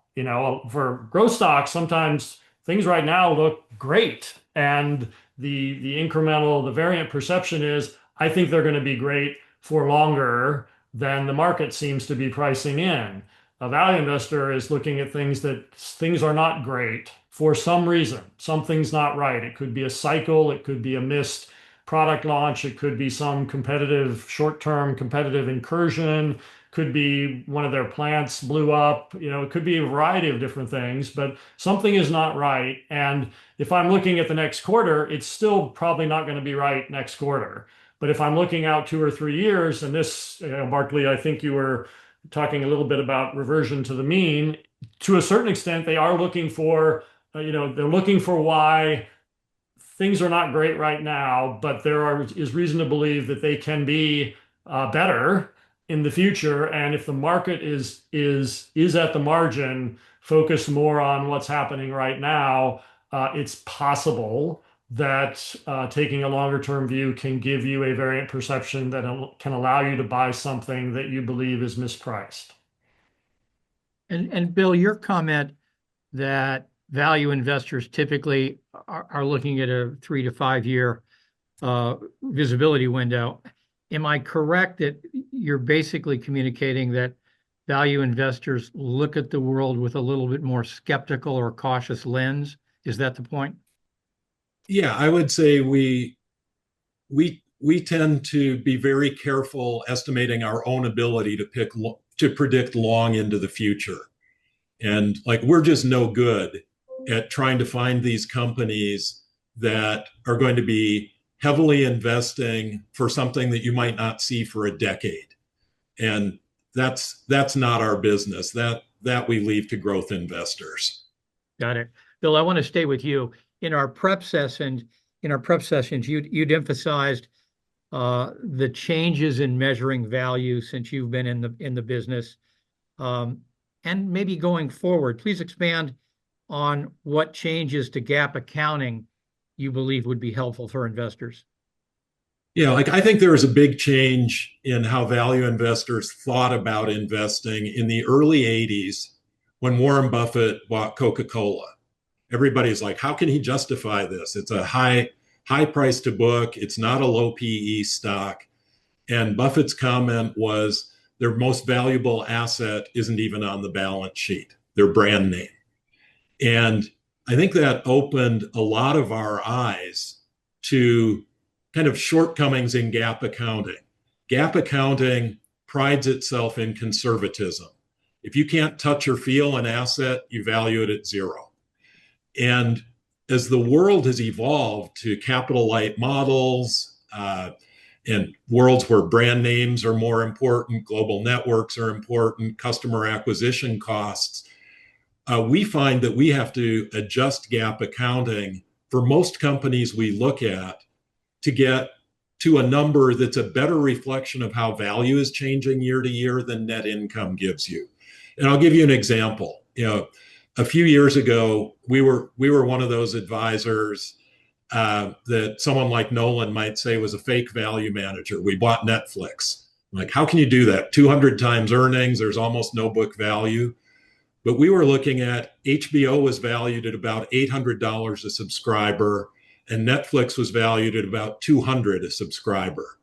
For growth stocks, sometimes things right now look great. And the incremental, the variant perception is, I think they're going to be great for longer than the market seems to be pricing in. A value investor is looking at things are not great for some reason. Something's not right. It could be a cycle. It could be a missed product launch. It could be some short-term competitive incursion. Could be one of their plants blew up. It could be a variety of different things, but something is not right. And if I'm looking at the next quarter, it's still probably not going to be right next quarter. But if I'm looking out 2 or 3 years, and this, Barclay, I think you were talking a little bit about reversion to the mean. To a certain extent, they are looking for, they're looking for why things are not great right now, but is reason to believe that they can be better in the future. And if the market is at the margin, focus more on what's happening right now, it's possible that taking a longer term view can give you a variant perception that can allow you to buy something that you believe is mispriced. And Bill, your comment that value investors typically are looking at a 3 to 5 year visibility window. Am I correct that you're basically communicating that value investors look at the world with a little bit more skeptical or cautious lens? Is that the point? Yeah, I would say we tend to be very careful estimating our own ability to predict long into the future. And we're just no good at trying to find these companies that are going to be heavily investing for something that you might not see for a decade. And that's not our business. That we leave to growth investors. Got it. Bill, I want to stay with you. In our prep sessions, you'd emphasized the changes in measuring value since you've been in the business, and maybe going forward. Please expand on what changes to GAAP accounting you believe would be helpful for investors. Yeah, I think there was a big change in how value investors thought about investing in the early 80s when Warren Buffett bought Coca-Cola. Everybody's like, how can he justify this? It's a high price to book. It's not a low PE stock. And Buffett's comment was their most valuable asset isn't even on the balance sheet, their brand name. And I think that opened a lot of our eyes to kind of shortcomings in GAAP accounting. GAAP accounting prides itself in conservatism. If you can't touch or feel an asset, you value it at zero. And as the world has evolved to capital light models, and worlds where brand names are more important, global networks are important, customer acquisition costs, we find that we have to adjust GAAP accounting for most companies we look at to get to a number that's a better reflection of how value is changing year to year than net income gives you. And I'll give you an example. A few years ago, we were one of those advisors that someone like Nolan might say was a fake value manager. We bought Netflix. Like, how can you do that? 200 times earnings, there's almost no book value. But we were looking at HBO was valued at about $800 a subscriber, and Netflix was valued at about $200 a subscriber.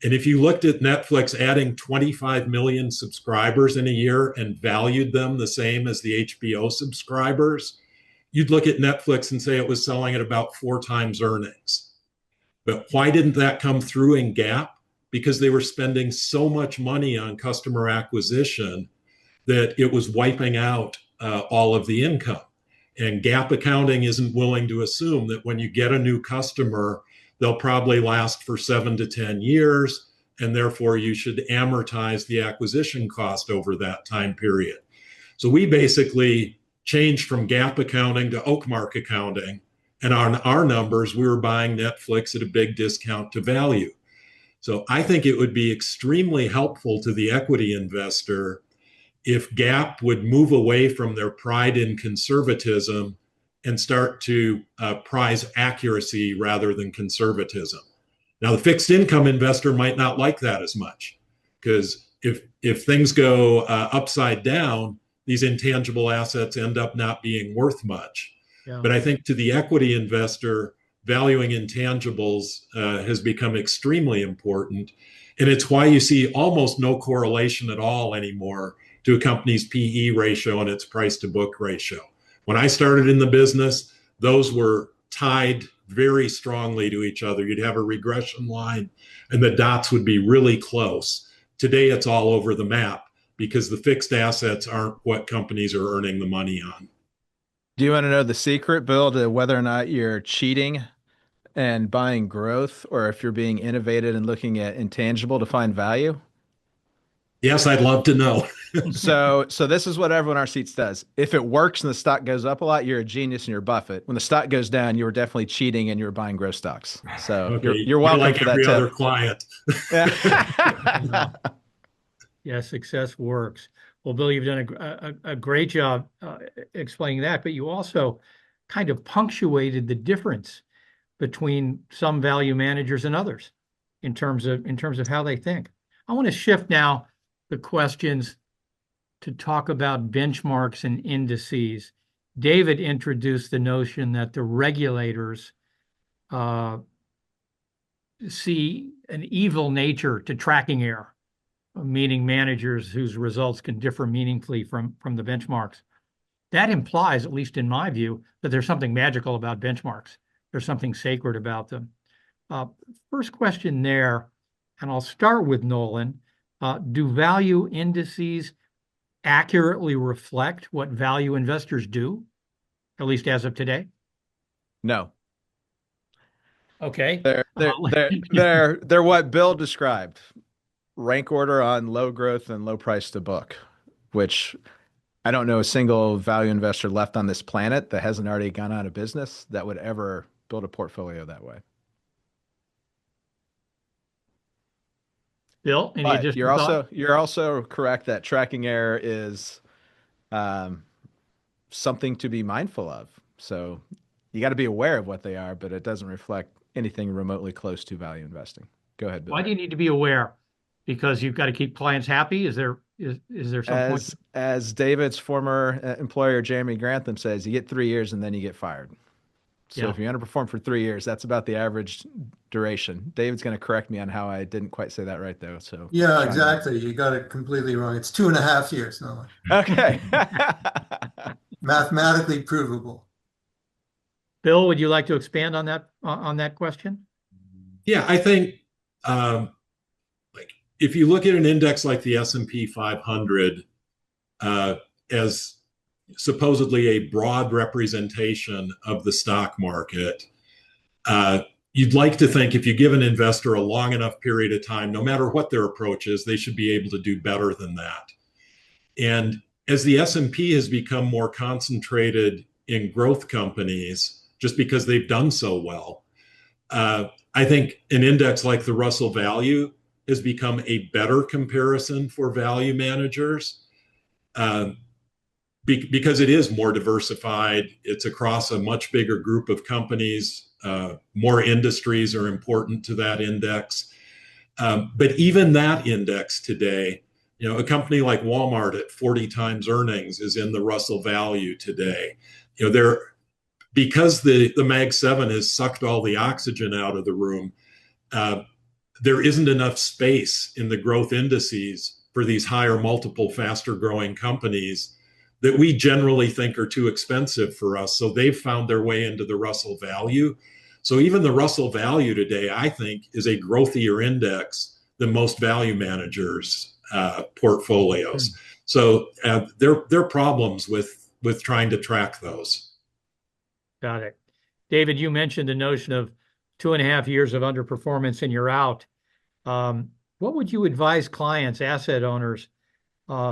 And if you looked at Netflix adding 25 million subscribers in a year and valued them the same as the HBO subscribers, you'd look at Netflix and say it was selling at about 4 times earnings. But why didn't that come through in GAAP? Because they were spending so much money on customer acquisition that it was wiping out all of the income. And GAAP accounting isn't willing to assume that when you get a new customer, they'll probably last for 7 to 10 years, and therefore you should amortize the acquisition cost over that time period. So we basically changed from GAAP accounting to Oakmark accounting, and on our numbers, we were buying Netflix at a big discount to value. So I think it would be extremely helpful to the equity investor if GAAP would move away from their pride in conservatism and start to prize accuracy rather than conservatism. Now, the fixed income investor might not like that as much, because if things go upside down, these intangible assets end up not being worth much. Yeah. But I think to the equity investor, valuing intangibles has become extremely important. And it's why you see almost no correlation at all anymore to a company's PE ratio and its price to book ratio. When I started in the business, those were tied very strongly to each other. You'd have a regression line and the dots would be really close. Today, it's all over the map because the fixed assets aren't what companies are earning the money on. Do you want to know the secret, Bill, to whether or not you're cheating and buying growth, or if you're being innovative and looking at intangible to find value? Yes, I'd love to know. So this is what everyone in our seats does. If it works and the stock goes up a lot, you're a genius and you're Buffett. When the stock goes down, you were definitely cheating and you were buying growth stocks. So okay. you're welcome like for that every tip. Other client. Yeah, success works. Well, Bill, you've done a great job explaining that, but you also kind of punctuated the difference between some value managers and others in terms of how they think. I want to shift now the questions to talk about benchmarks and indices. David introduced the notion that the regulators see an evil nature to tracking error, meaning managers whose results can differ meaningfully from the benchmarks. That implies, at least in my view, that there's something magical about benchmarks. There's something sacred about them. First question there, and I'll start with Nolan. Do value indices accurately reflect what value investors do, at least as of today? No. Okay. They're what Bill described. Rank order on low growth and low price to book, which I don't know a single value investor left on this planet that hasn't already gone out of business that would ever build a portfolio that way. Bill, any additional thought? You're also correct that tracking error is something to be mindful of. So you got to be aware of what they are, but it doesn't reflect anything remotely close to value investing. Go ahead, Bill. Why do you need to be aware? Because you've got to keep clients happy? Is there some point? As David's former employer, Jeremy Grantham, says, you get 3 years and then you get fired. So if you underperform for 3 years, that's about the average duration. David's going to correct me on how I didn't quite say that right, though. So yeah, exactly. You got it completely wrong. It's 2.5 years, Nolan. Okay. Mathematically provable. Bill, would you like to expand on that question? Yeah, I think like if you look at an index like the S&P 500 as supposedly a broad representation of the stock market, you'd like to think if you give an investor a long enough period of time, no matter what their approach is, they should be able to do better than that. And as the S&P has become more concentrated in growth companies, just because they've done so well, I think an index like the Russell Value has become a better comparison for value managers because it is more diversified. It's across a much bigger group of companies. More industries are important to that index. But even that index today, a company like Walmart at 40 times earnings is in the Russell Value today. Because the Mag 7 has sucked all the oxygen out of the room, there isn't enough space in the growth indices for these higher multiple, faster growing companies that we generally think are too expensive for us. So they've found their way into the Russell Value. So even the Russell Value today, I think, is a growthier index than most value managers' portfolios. So there are problems with trying to track those. Got it. David, you mentioned the notion of 2.5 years of underperformance and you're out. What would you advise clients, asset owners,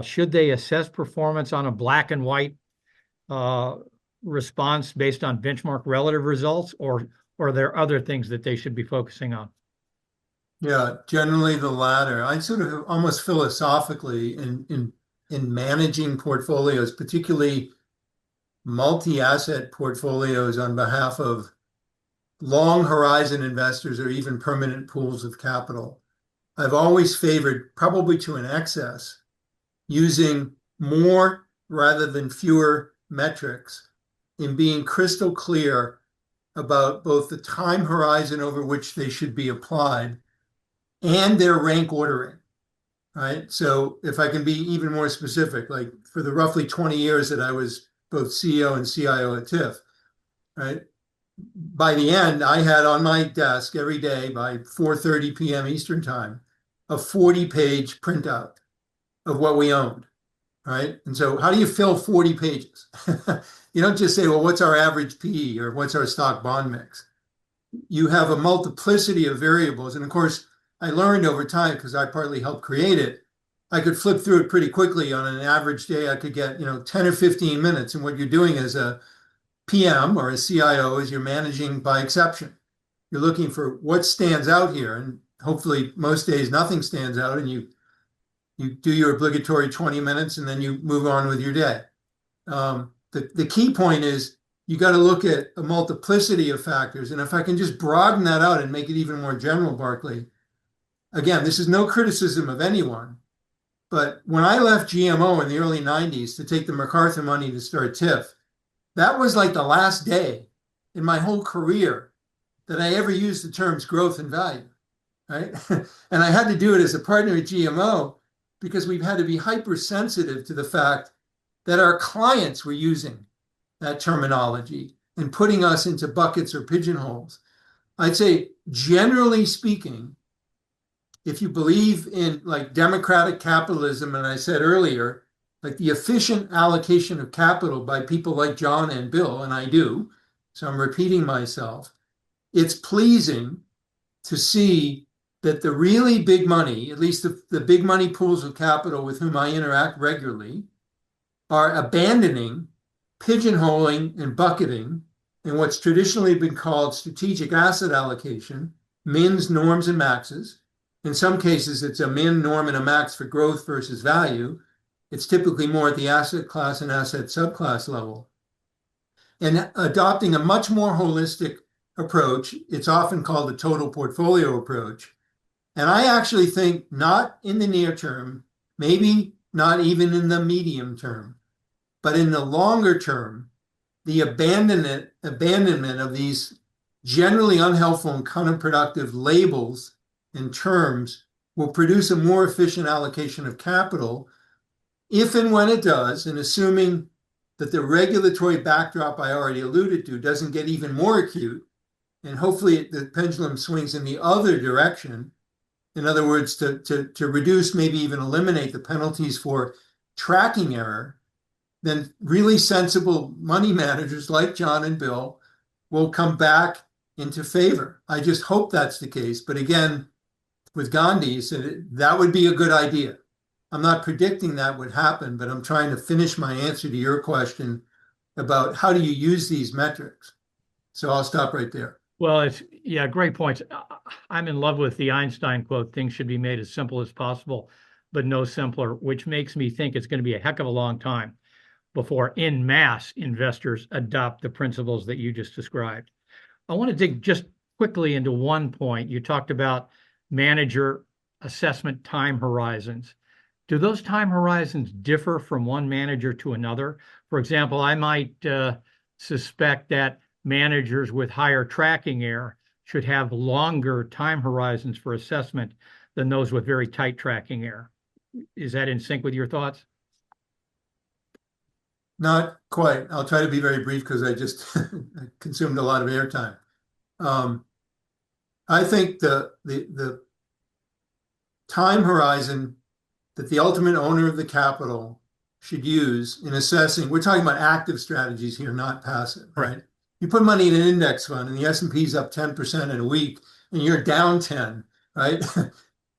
should they assess performance on a black and white response based on benchmark relative results, or are there other things that they should be focusing on? Yeah, generally the latter. I sort of almost philosophically in managing portfolios, particularly multi-asset portfolios on behalf of long horizon investors or even permanent pools of capital, I've always favored, probably to an excess, using more rather than fewer metrics in being crystal clear about both the time horizon over which they should be applied and their rank ordering, right? So if I can be even more specific, like for the roughly 20 years that I was both CEO and CIO at TIFF, right? By the end, I had on my desk every day by 4:30 p.m. Eastern time, a 40-page printout of what we owned, right? And so how do you fill 40 pages? You don't just say, well, what's our average PE or what's our stock bond mix? You have a multiplicity of variables. And of course, I learned over time, because I partly helped create it, I could flip through it pretty quickly. On an average day, I could get 10 or 15 minutes. And what you're doing as a PM or a CIO is you're managing by exception. You're looking for what stands out here. And hopefully most days nothing stands out, and you do your obligatory 20 minutes and then you move on with your day. The key point is you got to look at a multiplicity of factors. And if I can just broaden that out and make it even more general, Barclay, again, this is no criticism of anyone, but when I left GMO in the early 90s to take the MacArthur money to start TIFF, that was like the last day in my whole career that I ever used the terms growth and value, right? And I had to do it as a partner at GMO because we've had to be hypersensitive to the fact that our clients were using that terminology and putting us into buckets or pigeonholes. I'd say, generally speaking, if you believe in like democratic capitalism, and I said earlier, like the efficient allocation of capital by people like John and Bill, and I do, so I'm repeating myself, it's pleasing to see that the really big money, at least the big money pools of capital with whom I interact regularly, are abandoning pigeonholing and bucketing in what's traditionally been called strategic asset allocation, mins, norms, and maxes. In some cases, it's a min, norm, and a max for growth versus value. It's typically more at the asset class and asset subclass level. And adopting a much more holistic approach, it's often called the total portfolio approach. And I actually think not in the near term, maybe not even in the medium term, but in the longer term, the abandonment of these generally unhelpful and counterproductive labels and terms will produce a more efficient allocation of capital if and when it does, and assuming that the regulatory backdrop I already alluded to doesn't get even more acute, and hopefully the pendulum swings in the other direction. In other words, to reduce, maybe even eliminate the penalties for tracking error, then really sensible money managers like John and Bill will come back into favor. I just hope that's the case. But again, with Gandhi, he said that would be a good idea. I'm not predicting that would happen, but I'm trying to finish my answer to your question about how do you use these metrics. So I'll stop right there. Well, great points. I'm in love with the Einstein quote, things should be made as simple as possible, but no simpler, which makes me think it's going to be a heck of a long time before en masse investors adopt the principles that you just described. I want to dig just quickly into one point. You talked about manager assessment time horizons. Do those time horizons differ from one manager to another? For example, I might suspect that managers with higher tracking error should have longer time horizons for assessment than those with very tight tracking error. Is that in sync with your thoughts? Not quite. I'll try to be very brief because I just consumed a lot of airtime. I think the time horizon that the ultimate owner of the capital should use in assessing, we're talking about active strategies here, not passive, right? You put money in an index fund and the S&P is up 10% in a week and you're down 10, right?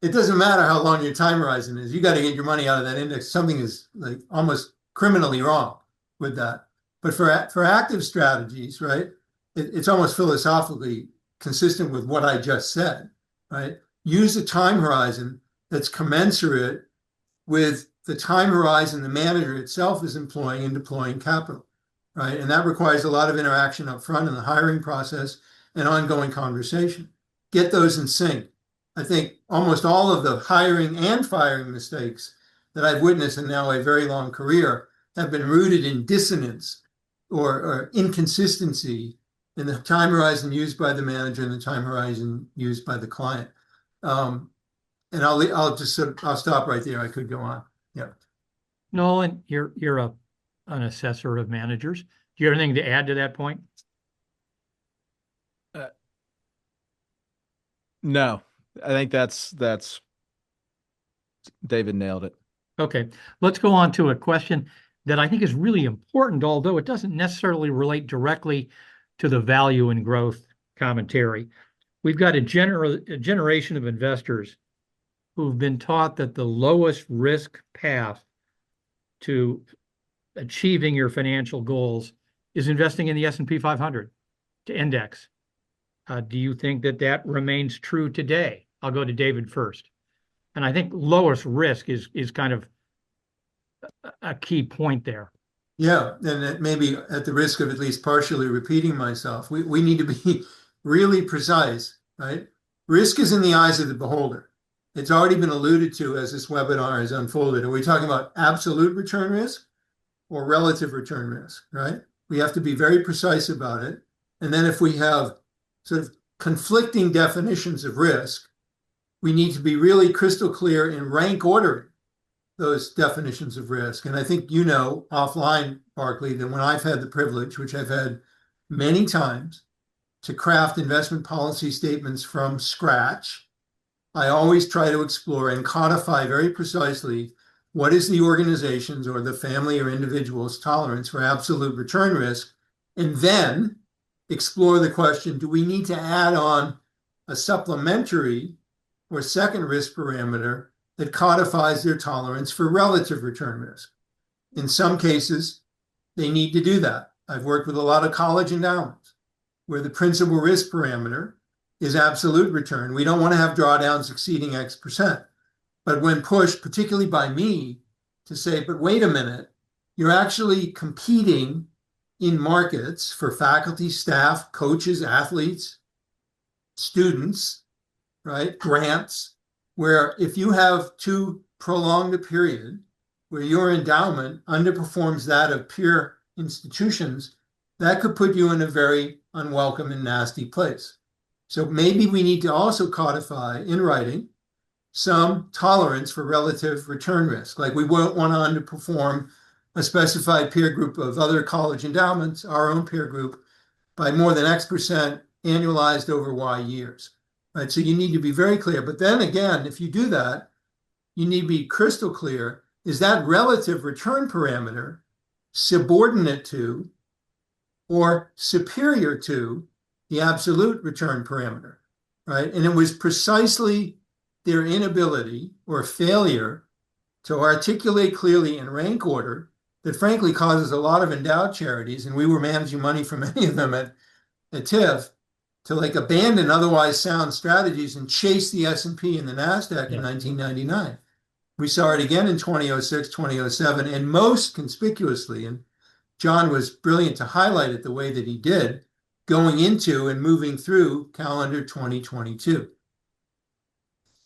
It doesn't matter how long your time horizon is. You got to get your money out of that index. Something is like almost criminally wrong with that. But for active strategies, right, it's almost philosophically consistent with what I just said, right? Use a time horizon that's commensurate with the time horizon the manager itself is employing and deploying capital, right? And that requires a lot of interaction up front in the hiring process and ongoing conversation. Get those in sync. I think almost all of the hiring and firing mistakes that I've witnessed in now a very long career have been rooted in dissonance or inconsistency in the time horizon used by the manager and the time horizon used by the client. And I'll stop right there. I could go on. Yeah. Nolan, you're an assessor of managers. Do you have anything to add to that point? No, I think that's David nailed it. Okay, let's go on to a question that I think is really important, although it doesn't necessarily relate directly to the value and growth commentary. We've got a generation of investors who've been taught that the lowest risk path to achieving your financial goals is investing in the S&P 500 to index. Do you think that remains true today? I'll go to David first. And I think lowest risk is kind of a key point there. Yeah, and it may be at the risk of at least partially repeating myself. We need to be really precise, right? Risk is in the eyes of the beholder. It's already been alluded to as this webinar has unfolded. Are we talking about absolute return risk or relative return risk, right? We have to be very precise about it. And then if we have sort of conflicting definitions of risk, we need to be really crystal clear in rank ordering those definitions of risk. And I think you know offline, Barclay, that when I've had the privilege, which I've had many times, to craft investment policy statements from scratch, I always try to explore and codify very precisely what is the organization's or the family or individual's tolerance for absolute return risk, and then explore the question, do we need to add on a supplementary or second risk parameter that codifies their tolerance for relative return risk? In some cases, they need to do that. I've worked with a lot of college endowments where the principal risk parameter is absolute return. We don't want to have drawdowns exceeding X percent. But when pushed, particularly by me, to say, but wait a minute, you're actually competing in markets for faculty, staff, coaches, athletes, students, right? Grants, where if you have too prolonged a period where your endowment underperforms that of peer institutions, that could put you in a very unwelcome and nasty place. So maybe we need to also codify in writing some tolerance for relative return risk. Like we won't want to underperform a specified peer group of other college endowments, our own peer group, by more than X% annualized over Y years, right? So you need to be very clear. But then again, if you do that, you need to be crystal clear. Is that relative return parameter subordinate to or superior to the absolute return parameter, right? And it was precisely their inability or failure to articulate clearly in rank order that frankly causes a lot of endowed charities, and we were managing money for many of them at TIFF, to like abandon otherwise sound strategies and chase the S&P and the NASDAQ in 1999. We saw it again in 2006, 2007, and most conspicuously, and John was brilliant to highlight it the way that he did, going into and moving through calendar 2022.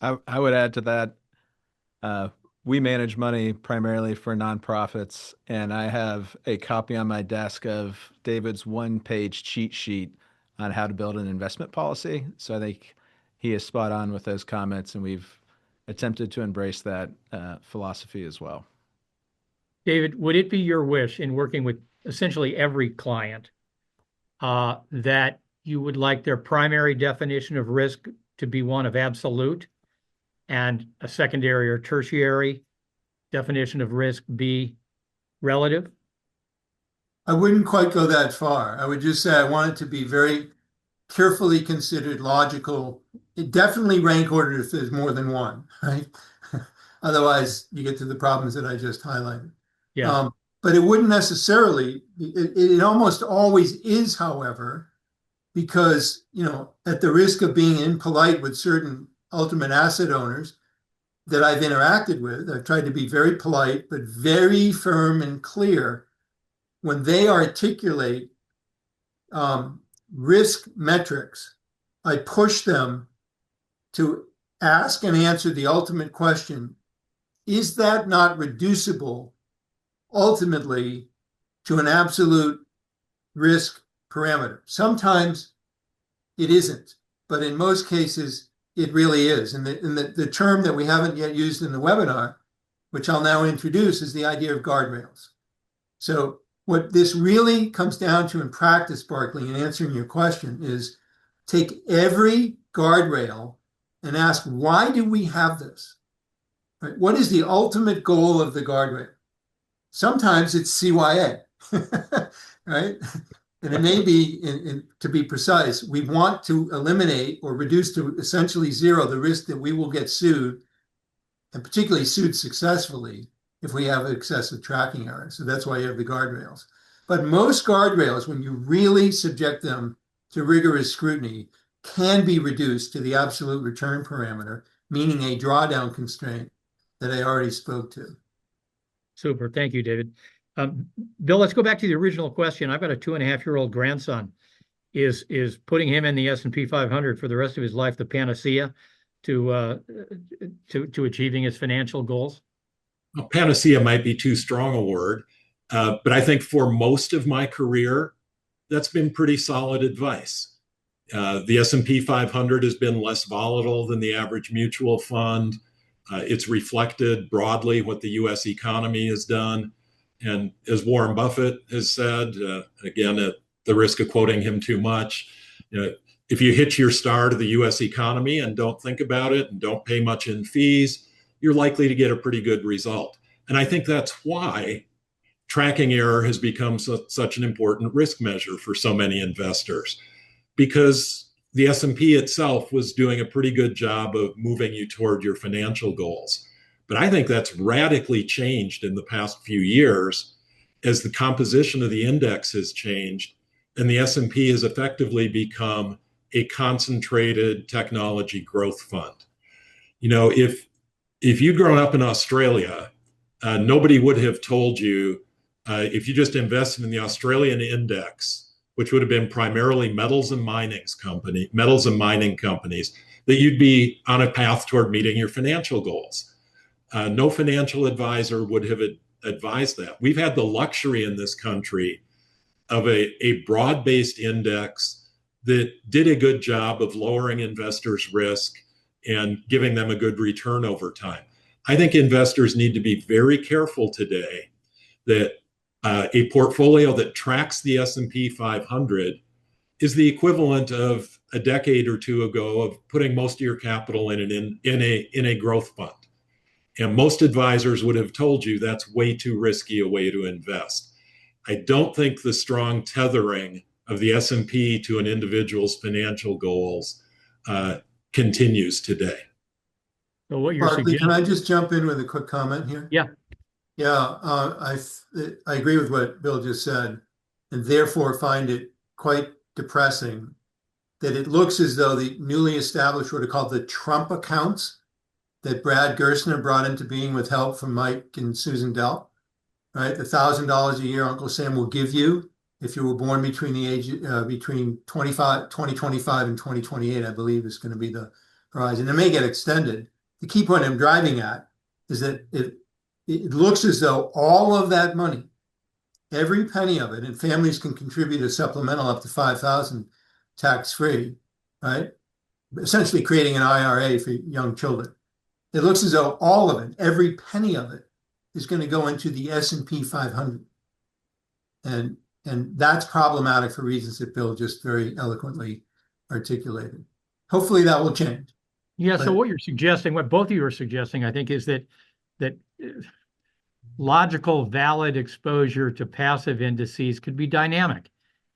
I would add to that, we manage money primarily for nonprofits, and I have a copy on my desk of David's one-page cheat sheet on how to build an investment policy. So I think he is spot on with those comments, and we've attempted to embrace that philosophy as well. David, would it be your wish in working with essentially every client that you would like their primary definition of risk to be one of absolute and a secondary or tertiary definition of risk be relative? I wouldn't quite go that far. I would just say I want it to be very carefully considered, logical. It definitely rank ordered if there's more than one, right? Otherwise, you get to the problems that I just highlighted. Yeah. But it wouldn't necessarily, it almost always is, however, because, at the risk of being impolite with certain ultimate asset owners that I've interacted with, I've tried to be very polite, but very firm and clear when they articulate risk metrics. I push them to ask and answer the ultimate question: is that not reducible ultimately to an absolute risk parameter? Sometimes it isn't, but in most cases it really is. And the term that we haven't yet used in the webinar, which I'll now introduce, is the idea of guardrails. So what this really comes down to in practice, Barclay, in answering your question, is take every guardrail and ask, why do we have this? Right? What is the ultimate goal of the guardrail? Sometimes it's CYA, right? And it may be, to be precise, we want to eliminate or reduce to essentially zero the risk that we will get sued, and particularly sued successfully if we have excessive tracking errors. So that's why you have the guardrails. But most guardrails, when you really subject them to rigorous scrutiny, can be reduced to the absolute return parameter, meaning a drawdown constraint that I already spoke to. Super. Thank you, David. Bill, let's go back to the original question. I've got a 2.5-year-old grandson. Is putting him in the S&P 500 for the rest of his life the panacea to achieving his financial goals? Well, panacea might be too strong a word, but I think for most of my career, that's been pretty solid advice. The S&P 500 has been less volatile than the average mutual fund. It's reflected broadly what the U.S. economy has done. And as Warren Buffett has said, again, at the risk of quoting him too much, if you hitch your star to the U.S. economy and don't think about it and don't pay much in fees, you're likely to get a pretty good result. And I think that's why tracking error has become such an important risk measure for so many investors, because the S&P itself was doing a pretty good job of moving you toward your financial goals. But I think that's radically changed in the past few years as the composition of the index has changed and the S&P has effectively become a concentrated technology growth fund. If you'd grown up in Australia, nobody would have told you, if you just invested in the Australian index, which would have been primarily metals and mining companies, that you'd be on a path toward meeting your financial goals. No financial advisor would have advised that. We've had the luxury in this country of a broad-based index that did a good job of lowering investors' risk and giving them a good return over time. I think investors need to be very careful today that a portfolio that tracks the S&P 500 is the equivalent of a decade or two ago of putting most of your capital in a growth fund. And most advisors would have told you that's way too risky a way to invest. I don't think the strong tethering of the S&P to an individual's financial goals continues today. So what you're Barclay, suggesting? can I just jump in with a quick comment here? Yeah. Yeah, I agree with what Bill just said, and therefore find it quite depressing that it looks as though the newly established what are called the Trump accounts that Brad Gerstner brought into being with help from Mike and Susan Dell, right? The $1,000 a year Uncle Sam will give you if you were born between the age between 2025 and 2028, I believe is going to be the horizon. It may get extended. The key point I'm driving at is that it looks as though all of that money, every penny of it, and families can contribute a supplemental up to $5,000 tax-free, right? Essentially creating an IRA for young children. It looks as though all of it, every penny of it, is going to go into the S&P 500. And that's problematic for reasons that Bill just very eloquently articulated. Hopefully that will change. Yeah, so what you're suggesting, what both of you are suggesting, I think, is that logical, valid exposure to passive indices could be dynamic.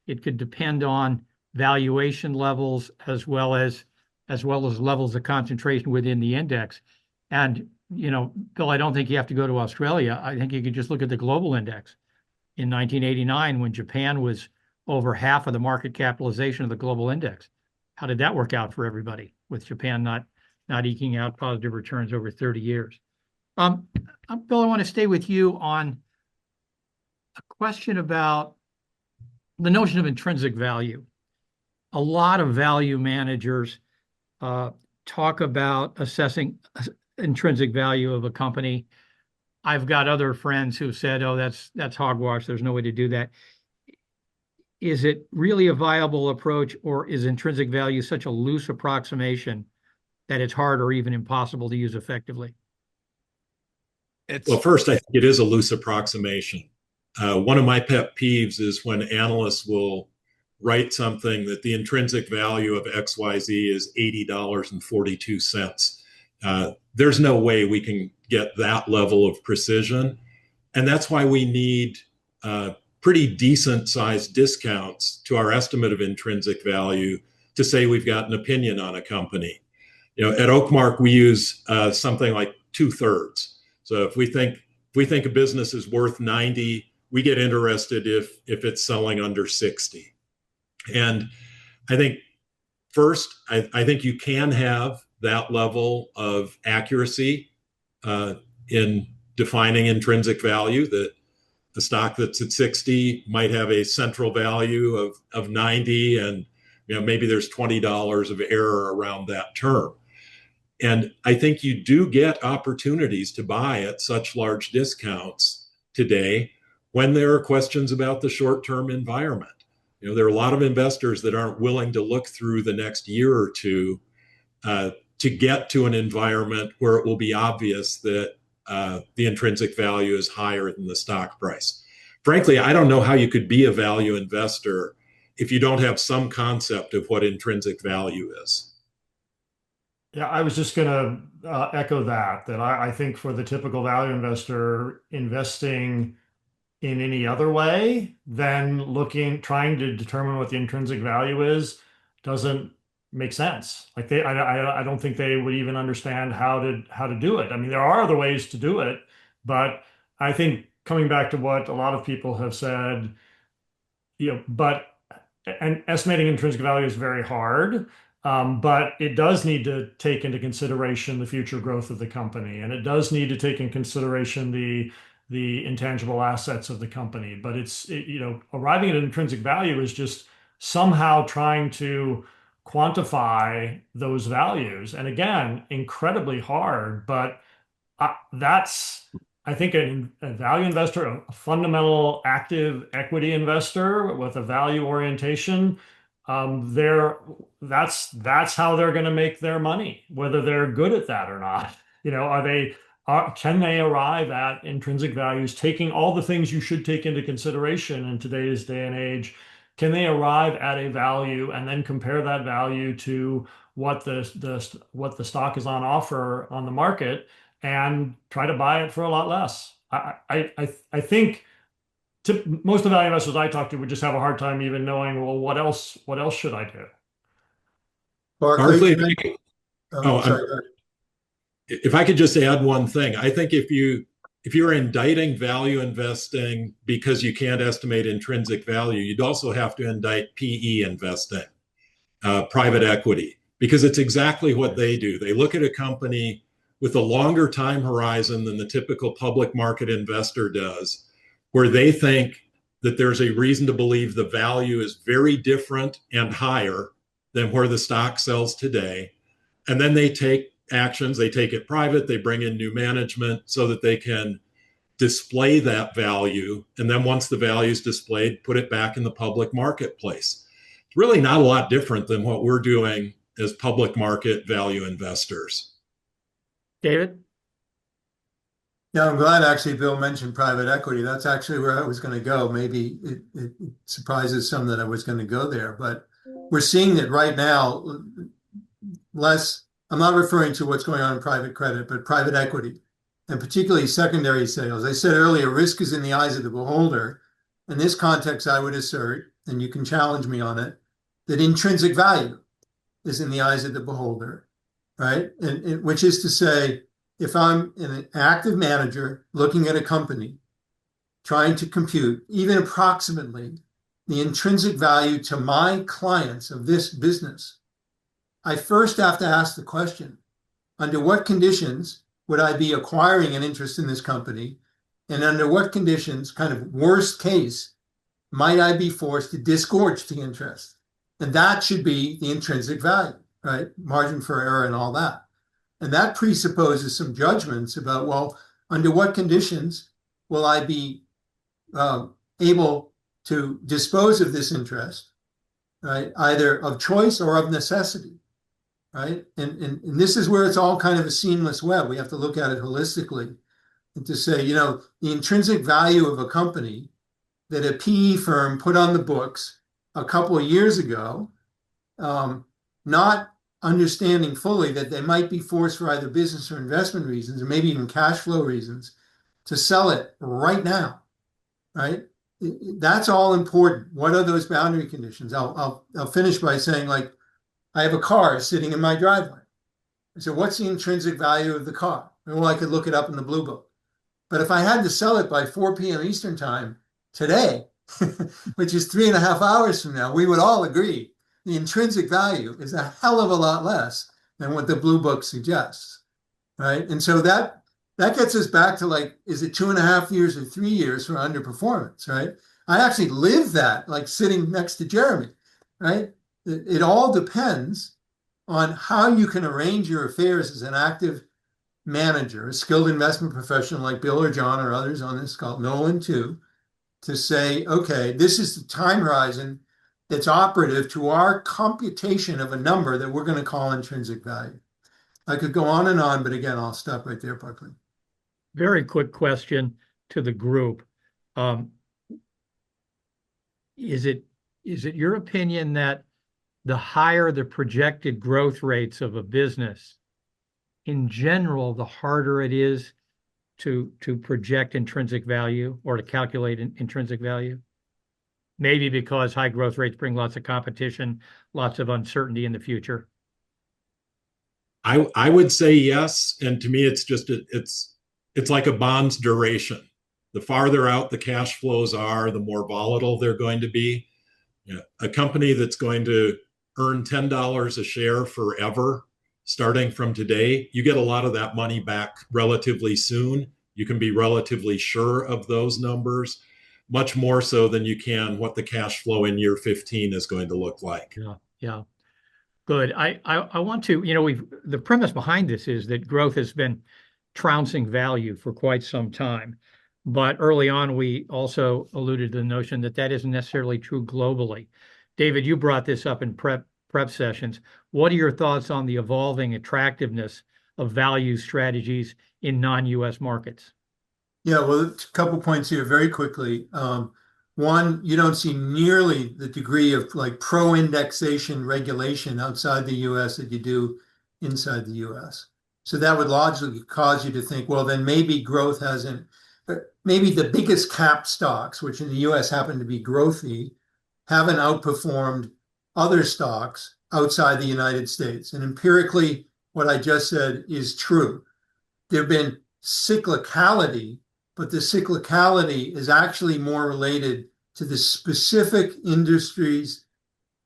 It could depend on valuation levels as well as levels of concentration within the index. And, Bill, I don't think you have to go to Australia. I think you could just look at the global index. In 1989, when Japan was over half of the market capitalization of the global index, how did that work out for everybody, with Japan not eking out positive returns over 30 years? Bill, I want to stay with you on a question about the notion of intrinsic value. A lot of value managers talk about assessing intrinsic value of a company. I've got other friends who've said, "Oh, that's hogwash. There's no way to do that." Is it really a viable approach, or is intrinsic value such a loose approximation that it's hard or even impossible to use effectively? Well, first, I think it is a loose approximation. One of my pet peeves is when analysts will write something that the intrinsic value of XYZ is $80.42. There's no way we can get that level of precision. And that's why we need pretty decent sized discounts to our estimate of intrinsic value to say we've got an opinion on a company. At Oakmark, we use something like 2/3. So if we think a business is worth 90, we get interested if it's selling under 60. And I think first, I think you can have that level of accuracy in defining intrinsic value, that a stock that's at 60 might have a central value of 90, and maybe there's $20 of error around that term. And I think you do get opportunities to buy at such large discounts today when there are questions about the short-term environment. There are a lot of investors that aren't willing to look through the next year or two to get to an environment where it will be obvious that the intrinsic value is higher than the stock price. Frankly, I don't know how you could be a value investor if you don't have some concept of what intrinsic value is. Yeah, I was just going to echo that I think for the typical value investor, investing in any other way than trying to determine what the intrinsic value is doesn't make sense. Like I don't think they would even understand how to do it. I mean, there are other ways to do it, but I think coming back to what a lot of people have said, and estimating intrinsic value is very hard. But it does need to take into consideration the future growth of the company, and it does need to take into consideration the intangible assets of the company. But arriving at an intrinsic value is just somehow trying to quantify those values. And again, incredibly hard, but that's, I think, a value investor, a fundamental active equity investor with a value orientation, that's how they're going to make their money, whether they're good at that or not. Are they Can they arrive at intrinsic values, taking all the things you should take into consideration in today's day and age? Can they arrive at a value and then compare that value to what the stock is on offer on the market and try to buy it for a lot less? I think most of the value investors I talk to would just have a hard time even knowing, well, what else should I do? Barclay, Barclay, oh, sorry. if I could just add one thing, I think if you're indicting value investing because you can't estimate intrinsic value, you'd also have to indict PE investing, private equity, because it's exactly what they do. They look at a company with a longer time horizon than the typical public market investor does, where they think that there's a reason to believe the value is very different and higher than where the stock sells today. And then they take actions, they take it private, they bring in new management so that they can display that value. And then once the value is displayed, put it back in the public marketplace. It's really not a lot different than what we're doing as public market value investors. David? Yeah, I'm glad actually Bill mentioned private equity. That's actually where I was going to go. Maybe it surprises some that I was going to go there, but we're seeing that right now. I'm not referring to what's going on in private credit, but private equity, and particularly secondary sales. I said earlier, risk is in the eyes of the beholder. In this context, I would assert, and you can challenge me on it, that intrinsic value is in the eyes of the beholder, right? And which is to say, if I'm an active manager looking at a company, trying to compute even approximately the intrinsic value to my clients of this business, I first have to ask the question, under what conditions would I be acquiring an interest in this company? And under what conditions, kind of worst case, might I be forced to disgorge the interest? And that should be the intrinsic value, right? Margin for error and all that. And that presupposes some judgments about, well, under what conditions will I be able to dispose of this interest, right? Either of choice or of necessity, right? And this is where it's all kind of a seamless web. We have to look at it holistically and to say, the intrinsic value of a company that a PE firm put on the books a couple of years ago, not understanding fully that they might be forced for either business or investment reasons, or maybe even cash flow reasons, to sell it right now, right? That's all important. What are those boundary conditions? I'll finish by saying, like, I have a car sitting in my driveway. So what's the intrinsic value of the car? Well, I could look it up in the Blue Book. But if I had to sell it by 4 p.m. Eastern time today, which is 3.5 hours from now, we would all agree the intrinsic value is a hell of a lot less than what the Blue Book suggests, right? And so that gets us back to, like, is it 2.5 years or 3 years for underperformance, right? I actually live that, like, sitting next to Jeremy, right? It all depends on how you can arrange your affairs as an active manager, a skilled investment professional like Bill or John or others on this call, Nolan too, to say, okay, this is the time horizon that's operative to our computation of a number that we're going to call intrinsic value. I could go on, but again, I'll stop right there, Barclay. Very quick question to the group. Is it your opinion that the higher the projected growth rates of a business, in general, the harder it is to project intrinsic value or to calculate intrinsic value? Maybe because high growth rates bring lots of competition, lots of uncertainty in the future. I would say yes, and to me, it's just it's like a bond's duration. The farther out the cash flows are, the more volatile they're going to be. A company that's going to earn $10 a share forever, starting from today, you get a lot of that money back relatively soon. You can be relatively sure of those numbers, much more so than you can what the cash flow in year 15 is going to look like. Yeah. Good. I want to, the premise behind this is that growth has been trouncing value for quite some time. But early on, we also alluded to the notion that isn't necessarily true globally. David, you brought this up in prep sessions. What are your thoughts on the evolving attractiveness of value strategies in non-US markets? Yeah, well, a couple points here very quickly. One, you don't see nearly the degree of like pro-indexation regulation outside the US that you do inside the US. So that would logically cause you to think, well, then maybe growth hasn't, maybe the biggest cap stocks, which in the US happen to be growthy, haven't outperformed other stocks outside the United States. And empirically, what I just said is true. There have been cyclicality, but the cyclicality is actually more related to the specific industries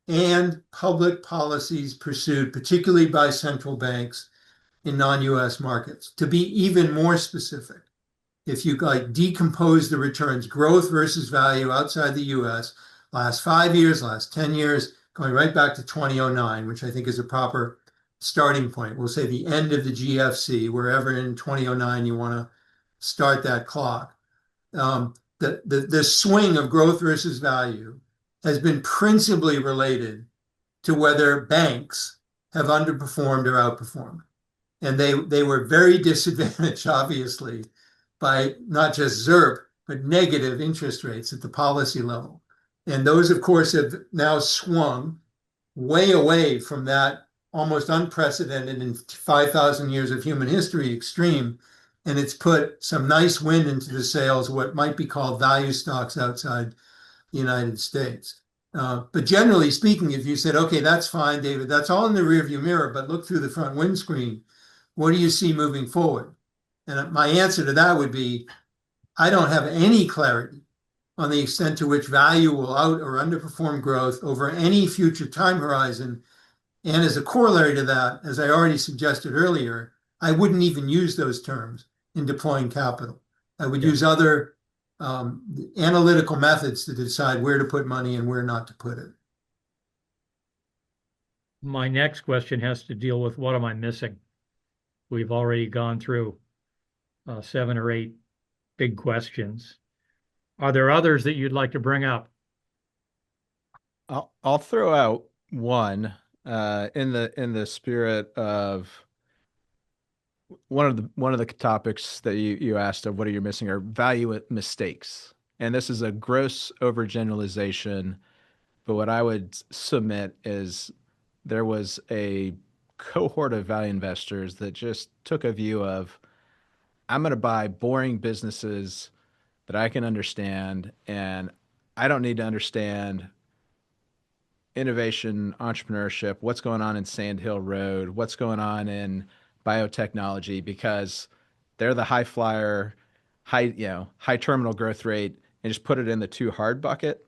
and public policies pursued, particularly by central banks in non-US markets. To be even more specific, if you like decompose the returns, growth versus value outside the US, last 5 years, last 10 years, going right back to 2009, which I think is a proper starting point. We'll say the end of the GFC, wherever in 2009 you want to start that clock. The swing of growth versus value has been principally related to whether banks have underperformed or outperformed. And they were very disadvantaged, obviously, by not just ZIRP, but negative interest rates at the policy level. And those, of course, have now swung way away from that almost unprecedented in 5,000 years of human history extreme. And it's put some nice wind into the sails of what might be called value stocks outside the United States. But generally speaking, if you said, okay, that's fine, David, that's all in the rearview mirror, but look through the front windscreen, what do you see moving forward? And my answer to that would be, I don't have any clarity on the extent to which value will out or underperform growth over any future time horizon. And as a corollary to that, as I already suggested earlier, I wouldn't even use those terms in deploying capital. I would use other analytical methods to decide where to put money and where not to put it. My next question has to deal with what am I missing? We've already gone through 7 or 8 big questions. Are there others that you'd like to bring up? I'll throw out one in the spirit of one of the topics that you asked of what are you missing are value mistakes. And this is a gross overgeneralization, but what I would submit is there was a cohort of value investors that just took a view of, I'm going to buy boring businesses that I can understand, and I don't need to understand innovation, entrepreneurship, what's going on in Sand Hill Road, what's going on in biotechnology, because they're the high flyer, high terminal growth rate, and just put it in the too hard bucket.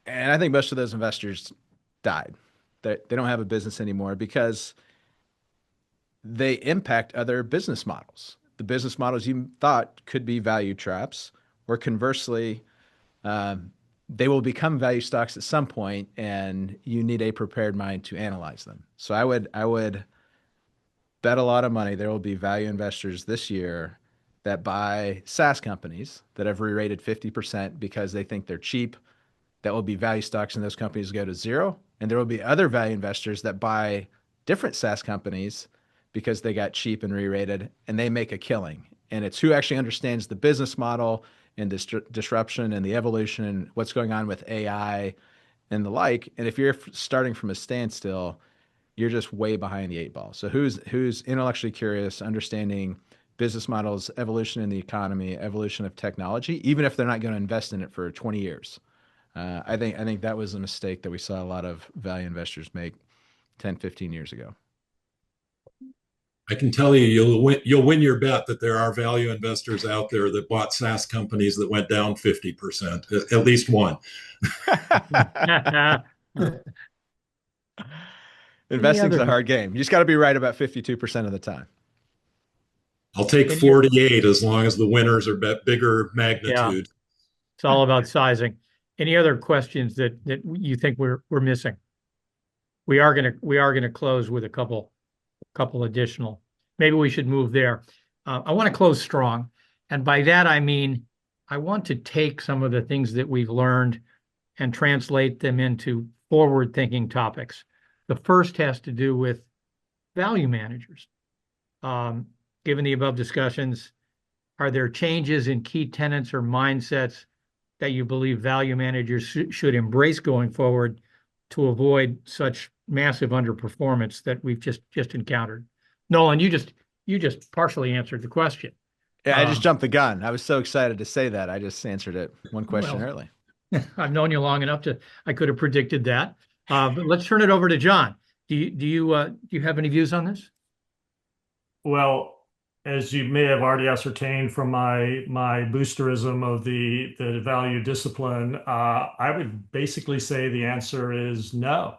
And I think most of those investors died. They don't have a business anymore because they impact other business models. The business models you thought could be value traps, or conversely, they will become value stocks at some point, and you need a prepared mind to analyze them. So I would bet a lot of money there will be value investors this year that buy SaaS companies that have re-rated 50% because they think they're cheap. That will be value stocks, and those companies go to zero. And there will be other value investors that buy different SaaS companies because they got cheap and re-rated, and they make a killing. And it's who actually understands the business model and disruption and the evolution and what's going on with AI and the like. And if you're starting from a standstill, you're just way behind the 8 ball. So who's intellectually curious, understanding business models, evolution in the economy, evolution of technology, even if they're not going to invest in it for 20 years. I think that was a mistake that we saw a lot of value investors make 10, 15 years ago. I can tell you, you'll win your bet that there are value investors out there that bought SaaS companies that went down 50%, at least one. Investing's a hard game. You just got to be right about 52% of the time. I'll take 48 as long as the winners are bigger magnitude. Yeah. It's all about sizing. Any other questions that you think we're missing? We are gonna close with a couple additional. Maybe we should move there. I want to close strong, and by that I mean I want to take some of the things that we've learned and translate them into forward-thinking topics. The first has to do with value managers. Given the above discussions, are there changes in key tenets or mindsets that you believe value managers should embrace going forward to avoid such massive underperformance that we've just encountered? Nolan, you just partially answered the question. Yeah, I just jumped the gun. I was so excited to say that. I just answered it one question early. I've known you long enough I could have predicted that. But let's turn it over to John. Do you have any views on this? Well, as you may have already ascertained from my boosterism of the value discipline, I would basically say the answer is no.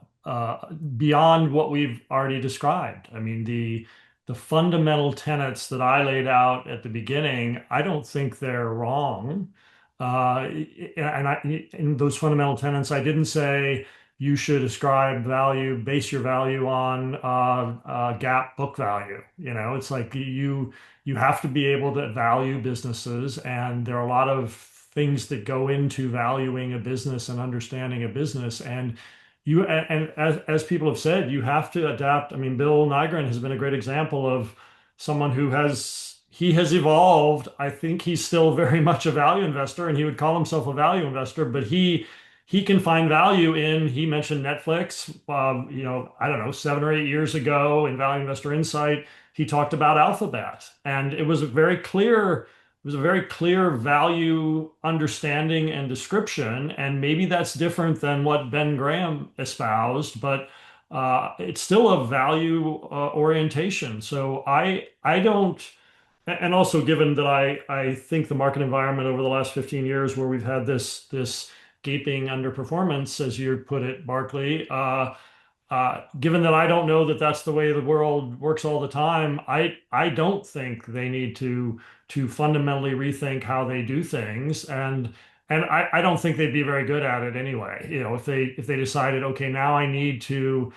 Beyond what we've already described. I mean, the fundamental tenets that I laid out at the beginning, I don't think they're wrong. In those fundamental tenets, I didn't say you should ascribe value, base your value on GAAP book value. It's like you have to be able to value businesses, and there are a lot of things that go into valuing a business and understanding a business. And as people have said, you have to adapt. I mean, Bill Nygren has been a great example of someone who has evolved. I think he's still very much a value investor, and he would call himself a value investor, but he can find value in, he mentioned Netflix, I don't know, 7 or 8 years ago in Value Investor Insight, he talked about Alphabet, and it was a very clear value understanding and description. And maybe that's different than what Ben Graham espoused, but it's still a value orientation. So I don't, and also given that I think the market environment over the last 15 years where we've had this gaping underperformance, as you put it, Barclay, given that I don't know that that's the way the world works all the time, I don't think they need to fundamentally rethink how they do things, and I don't think they'd be very good at it anyway. If they decided, okay, now I need to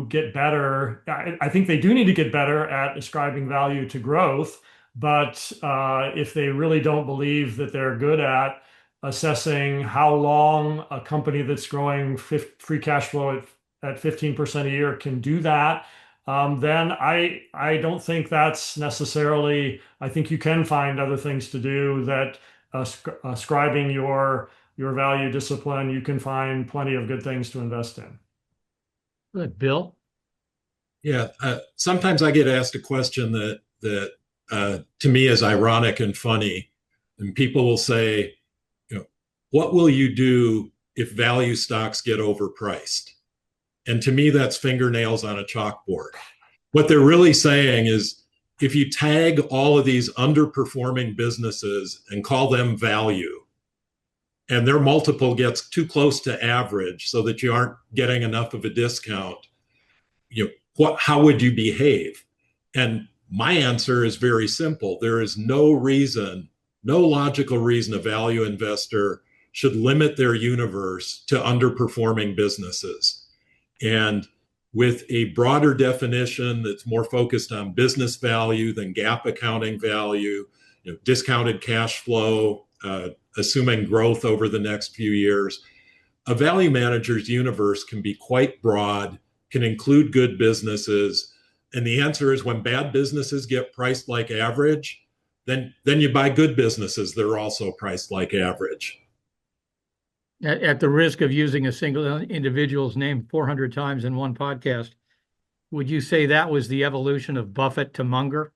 get better. I think they do need to get better at ascribing value to growth, but if they really don't believe that they're good at assessing how long a company that's growing free cash flow at 15% a year can do that, then I don't think that's necessarily. I think you can find other things to do that ascribing your value discipline. You can find plenty of good things to invest in. Good, Bill. Yeah, sometimes I get asked a question that to me is ironic and funny, and people will say, what will you do if value stocks get overpriced? And to me, that's fingernails on a chalkboard. What they're really saying is, if you tag all of these underperforming businesses and call them value, and their multiple gets too close to average so that you aren't getting enough of a discount, how would you behave? And my answer is very simple. There is no logical reason a value investor should limit their universe to underperforming businesses. And with a broader definition that's more focused on business value than GAAP accounting value, discounted cash flow, assuming growth over the next few years, a value manager's universe can be quite broad, can include good businesses. And the answer is, when bad businesses get priced like average, then you buy good businesses that are also priced like average. At the risk of using a single individual's name 400 times in one podcast, would you say that was the evolution of Buffett to Munger?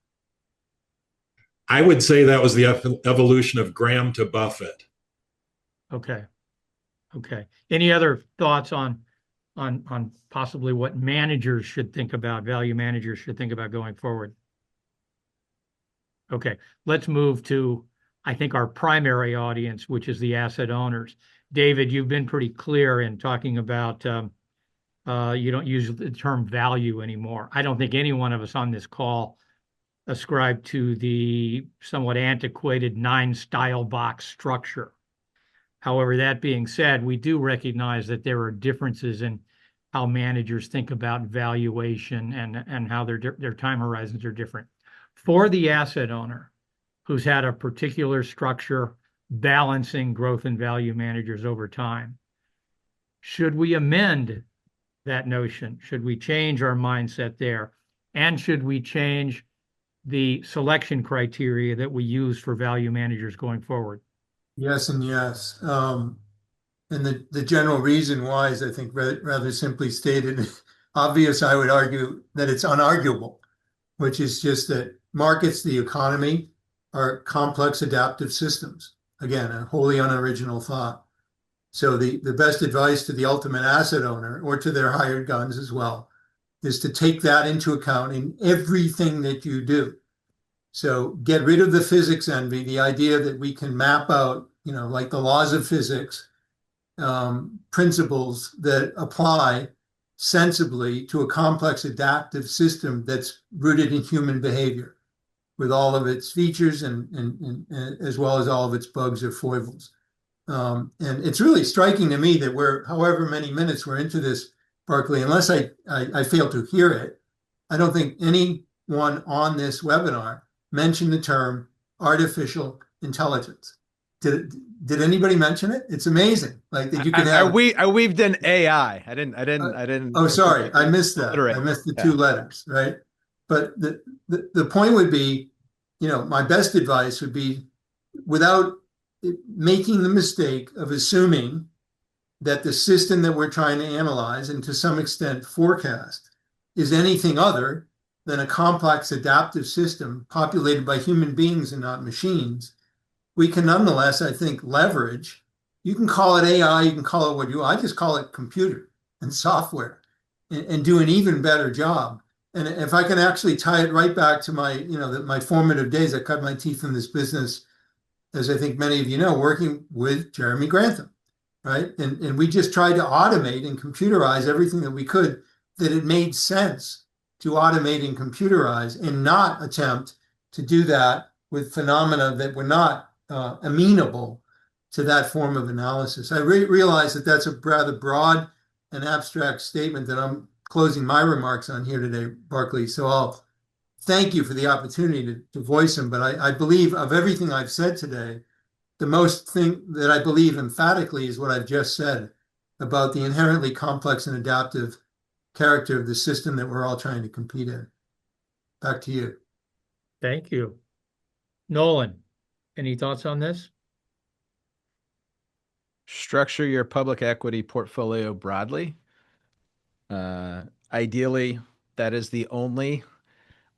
I would say that was the evolution of Graham to Buffett. Okay. Any other thoughts on possibly what managers should think about, value managers should think about going forward? Okay, let's move to, I think, our primary audience, which is the asset owners. David, you've been pretty clear in talking about you don't use the term value anymore. I don't think any one of us on this call ascribe to the somewhat antiquated 9-style box structure. However, that being said, we do recognize that there are differences in how managers think about valuation and how their time horizons are different. For the asset owner who's had a particular structure balancing growth and value managers over time, should we amend that notion? Should we change our mindset there? And should we change the selection criteria that we use for value managers going forward? Yes and yes. And the general reason why is, I think, rather simply stated, obvious. I would argue that it's unarguable, which is just that markets, the economy, are complex adaptive systems. Again, a wholly unoriginal thought. So the best advice to the ultimate asset owner, or to their hired guns as well, is to take that into account in everything that you do. So get rid of the physics envy, the idea that we can map out, like the laws of physics, principles that apply sensibly to a complex adaptive system that's rooted in human behavior, with all of its features and as well as all of its bugs or foibles. And it's really striking to me that we're, however many minutes we're into this, Barclay, unless I fail to hear it, I don't think anyone on this webinar mentioned the term artificial intelligence. Did anybody mention it? It's amazing. Like that you could have. I weaved in AI. I didn't. Oh, sorry, I missed that. Literate. I missed the two letters, right? But the point would be, my best advice would be, without making the mistake of assuming that the system that we're trying to analyze and to some extent forecast is anything other than a complex adaptive system populated by human beings and not machines, we can nonetheless, I think, leverage. You can call it AI, you can call it what you want. I just call it computer and software, and do an even better job. And if I can actually tie it right back to my, my formative days, I cut my teeth in this business, as I think many of you know, working with Jeremy Grantham, right? And we just tried to automate and computerize everything that we could, that it made sense to automate and computerize, and not attempt to do that with phenomena that were not amenable to that form of analysis. I realize that that's a rather broad and abstract statement that I'm closing my remarks on here today, Barclay. So I'll thank you for the opportunity to voice them. But I believe, of everything I've said today, the most thing that I believe emphatically is what I've just said about the inherently complex and adaptive character of the system that we're all trying to compete in. Back to you. Thank you. Nolan, any thoughts on this? Structure your public equity portfolio broadly. Ideally, that is the only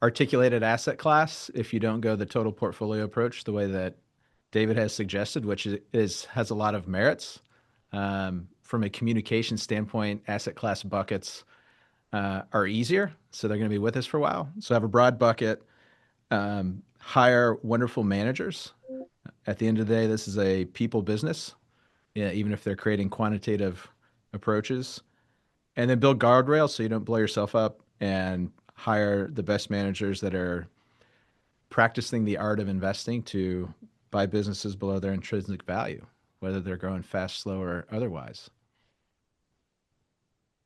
articulated asset class if you don't go the total portfolio approach the way that David has suggested, which has a lot of merits. From a communication standpoint, asset class buckets are easier, so they're going to be with us for a while. So have a broad bucket, hire wonderful managers. At the end of the day, this is a people business, even if they're creating quantitative approaches. And then build guardrails so you don't blow yourself up, and hire the best managers that are practicing the art of investing to buy businesses below their intrinsic value, whether they're growing fast, slow, or otherwise.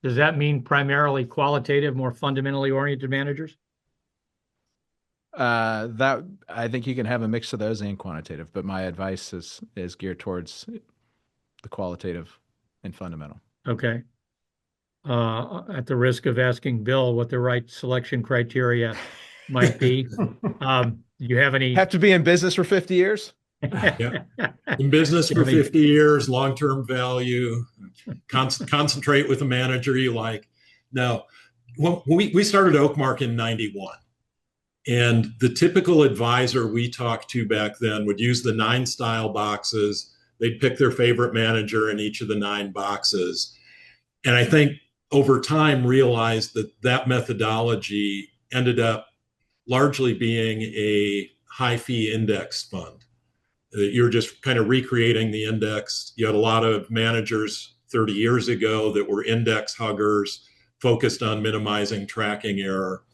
Does that mean primarily qualitative, more fundamentally oriented managers? That I think you can have a mix of those and quantitative, but my advice is geared towards the qualitative and fundamental. Okay. At the risk of asking Bill what the right selection criteria might be, you have any? Have to be in business for 50 years? Yeah. In business for 50 years, long-term value, concentrate with a manager you like. Now, we started Oakmark in 91. And the typical advisor we talked to back then would use the 9 style boxes. They'd pick their favorite manager in each of the 9 boxes. And I think over time realized that methodology ended up largely being a high fee index fund. You're just kind of recreating the index. You had a lot of managers 30 years ago that were index huggers, focused on minimizing tracking error.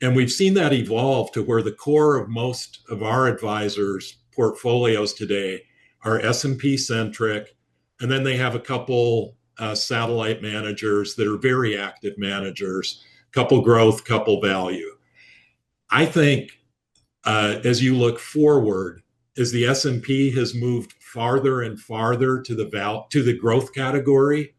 And we've seen that evolve to where the core of most of our advisors' portfolios today are S&P centric. And then they have a couple satellite managers that are very active managers, couple growth, couple value. I think as you look forward, as the S&P has moved farther and farther to the growth category,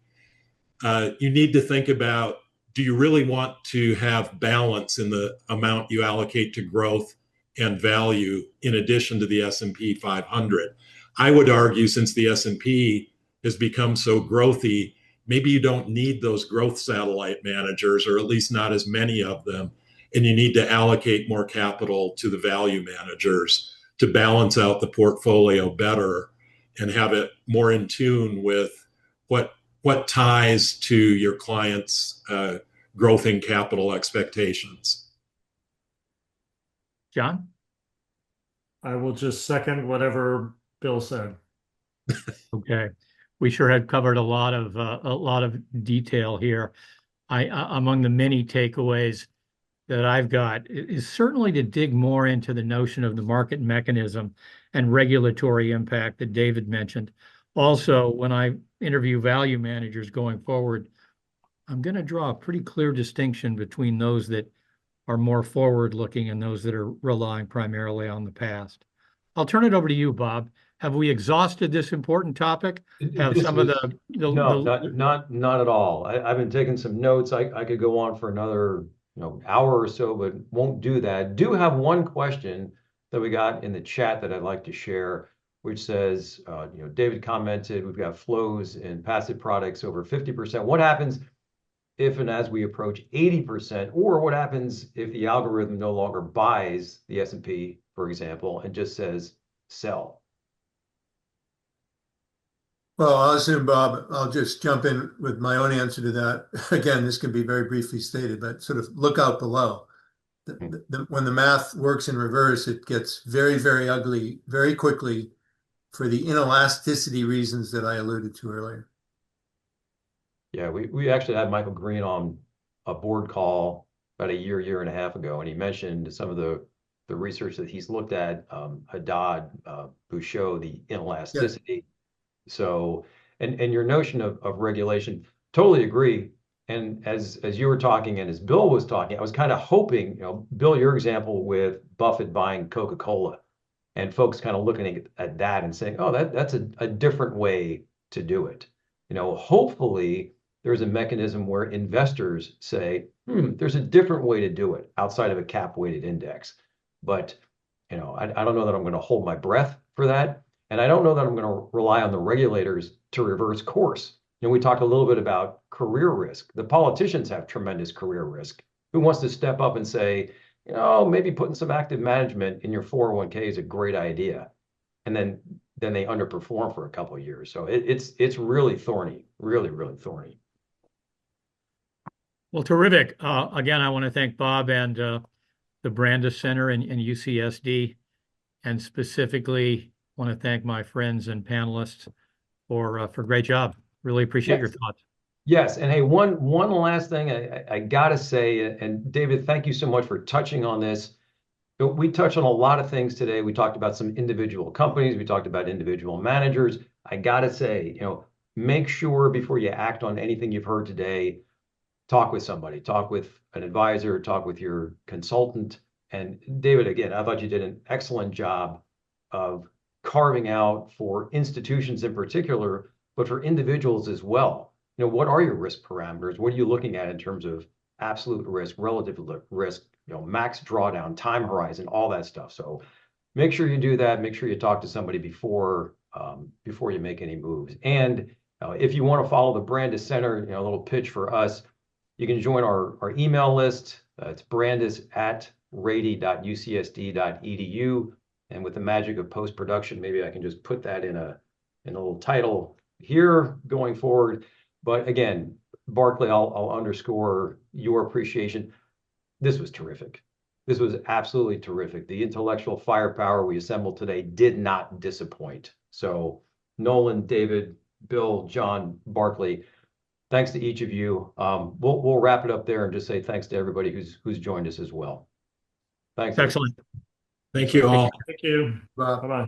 you need to think about do you really want to have balance in the amount you allocate to growth and value in addition to the S&P 500? I would argue, since the S&P has become so growthy, maybe you don't need those growth satellite managers, or at least not as many of them, and you need to allocate more capital to the value managers to balance out the portfolio better and have it more in tune with what ties to your clients' growth in capital expectations. John? I will just second whatever Bill said. Okay. We sure have covered a lot of detail here. Among the many takeaways that I've got is certainly to dig more into the notion of the market mechanism and regulatory impact that David mentioned. Also, when I interview value managers going forward, I'm going to draw a pretty clear distinction between those that are more forward-looking and those that are relying primarily on the past. I'll turn it over to you, Bob. Have we exhausted this important topic? Have some of the No, not at all. I've been taking some notes. I could go on for another hour or so, but won't do that. Do have one question that we got in the chat that I'd like to share, which says, David commented, we've got flows in passive products over 50%. What happens if and as we approach 80%, or what happens if the algorithm no longer buys the S&P, for example, and just says sell? Well, I'll assume, Bob, I'll just jump in with my own answer to that. Again, this can be very briefly stated, but sort of look out below. When the math works in reverse, it gets very, very ugly very quickly for the inelasticity reasons that I alluded to earlier. Yeah, we actually had Michael Green on a board call about a year and a half ago, and he mentioned some of the research that he's looked at, Haddad, who show the inelasticity. Yeah. So, and your notion of regulation, totally agree. And as you were talking and as Bill was talking, I was kind of hoping, Bill, your example with Buffett buying Coca-Cola and folks kind of looking at that and saying, oh, that's a different way to do it. Hopefully there's a mechanism where investors say, there's a different way to do it outside of a cap weighted index. But, I don't know that I'm going to hold my breath for that. And I don't know that I'm going to rely on the regulators to reverse course. We talked a little bit about career risk. The politicians have tremendous career risk. Who wants to step up and say, maybe putting some active management in your 401k is a great idea, and then they underperform for a couple of years. So it's really thorny, really, really thorny. Well, terrific. Again, I want to thank Bob and the Brandis Center and UCSD, and specifically want to thank my friends and panelists for great job. Really appreciate your thoughts. Yes, and hey, one last thing I gotta say, and David, thank you so much for touching on this. We touched on a lot of things today. We talked about some individual companies. We talked about individual managers. I gotta say, make sure before you act on anything you've heard today, talk with somebody, talk with an advisor, talk with your consultant. And David, again, I thought you did an excellent job of carving out for institutions in particular, but for individuals as well. What are your risk parameters? What are you looking at in terms of absolute risk, relative risk, max drawdown, time horizon, all that stuff. So make sure you do that. Make sure you talk to somebody before you make any moves. And if you want to follow the Brandis Center, a little pitch for us, you can join our email list. It's brandis@rady.ucsd.edu. And with the magic of post-production, maybe I can just put that in a little title here going forward. But again, Barclay, I'll underscore your appreciation. This was terrific. This was absolutely terrific. The intellectual firepower we assembled today did not disappoint. So Nolan, David, Bill, John, Barclay, thanks to each of you. We'll wrap it up there and just say thanks to everybody who's joined us as well. Thanks. Excellent. Thank you all. Thank you. Bye-bye.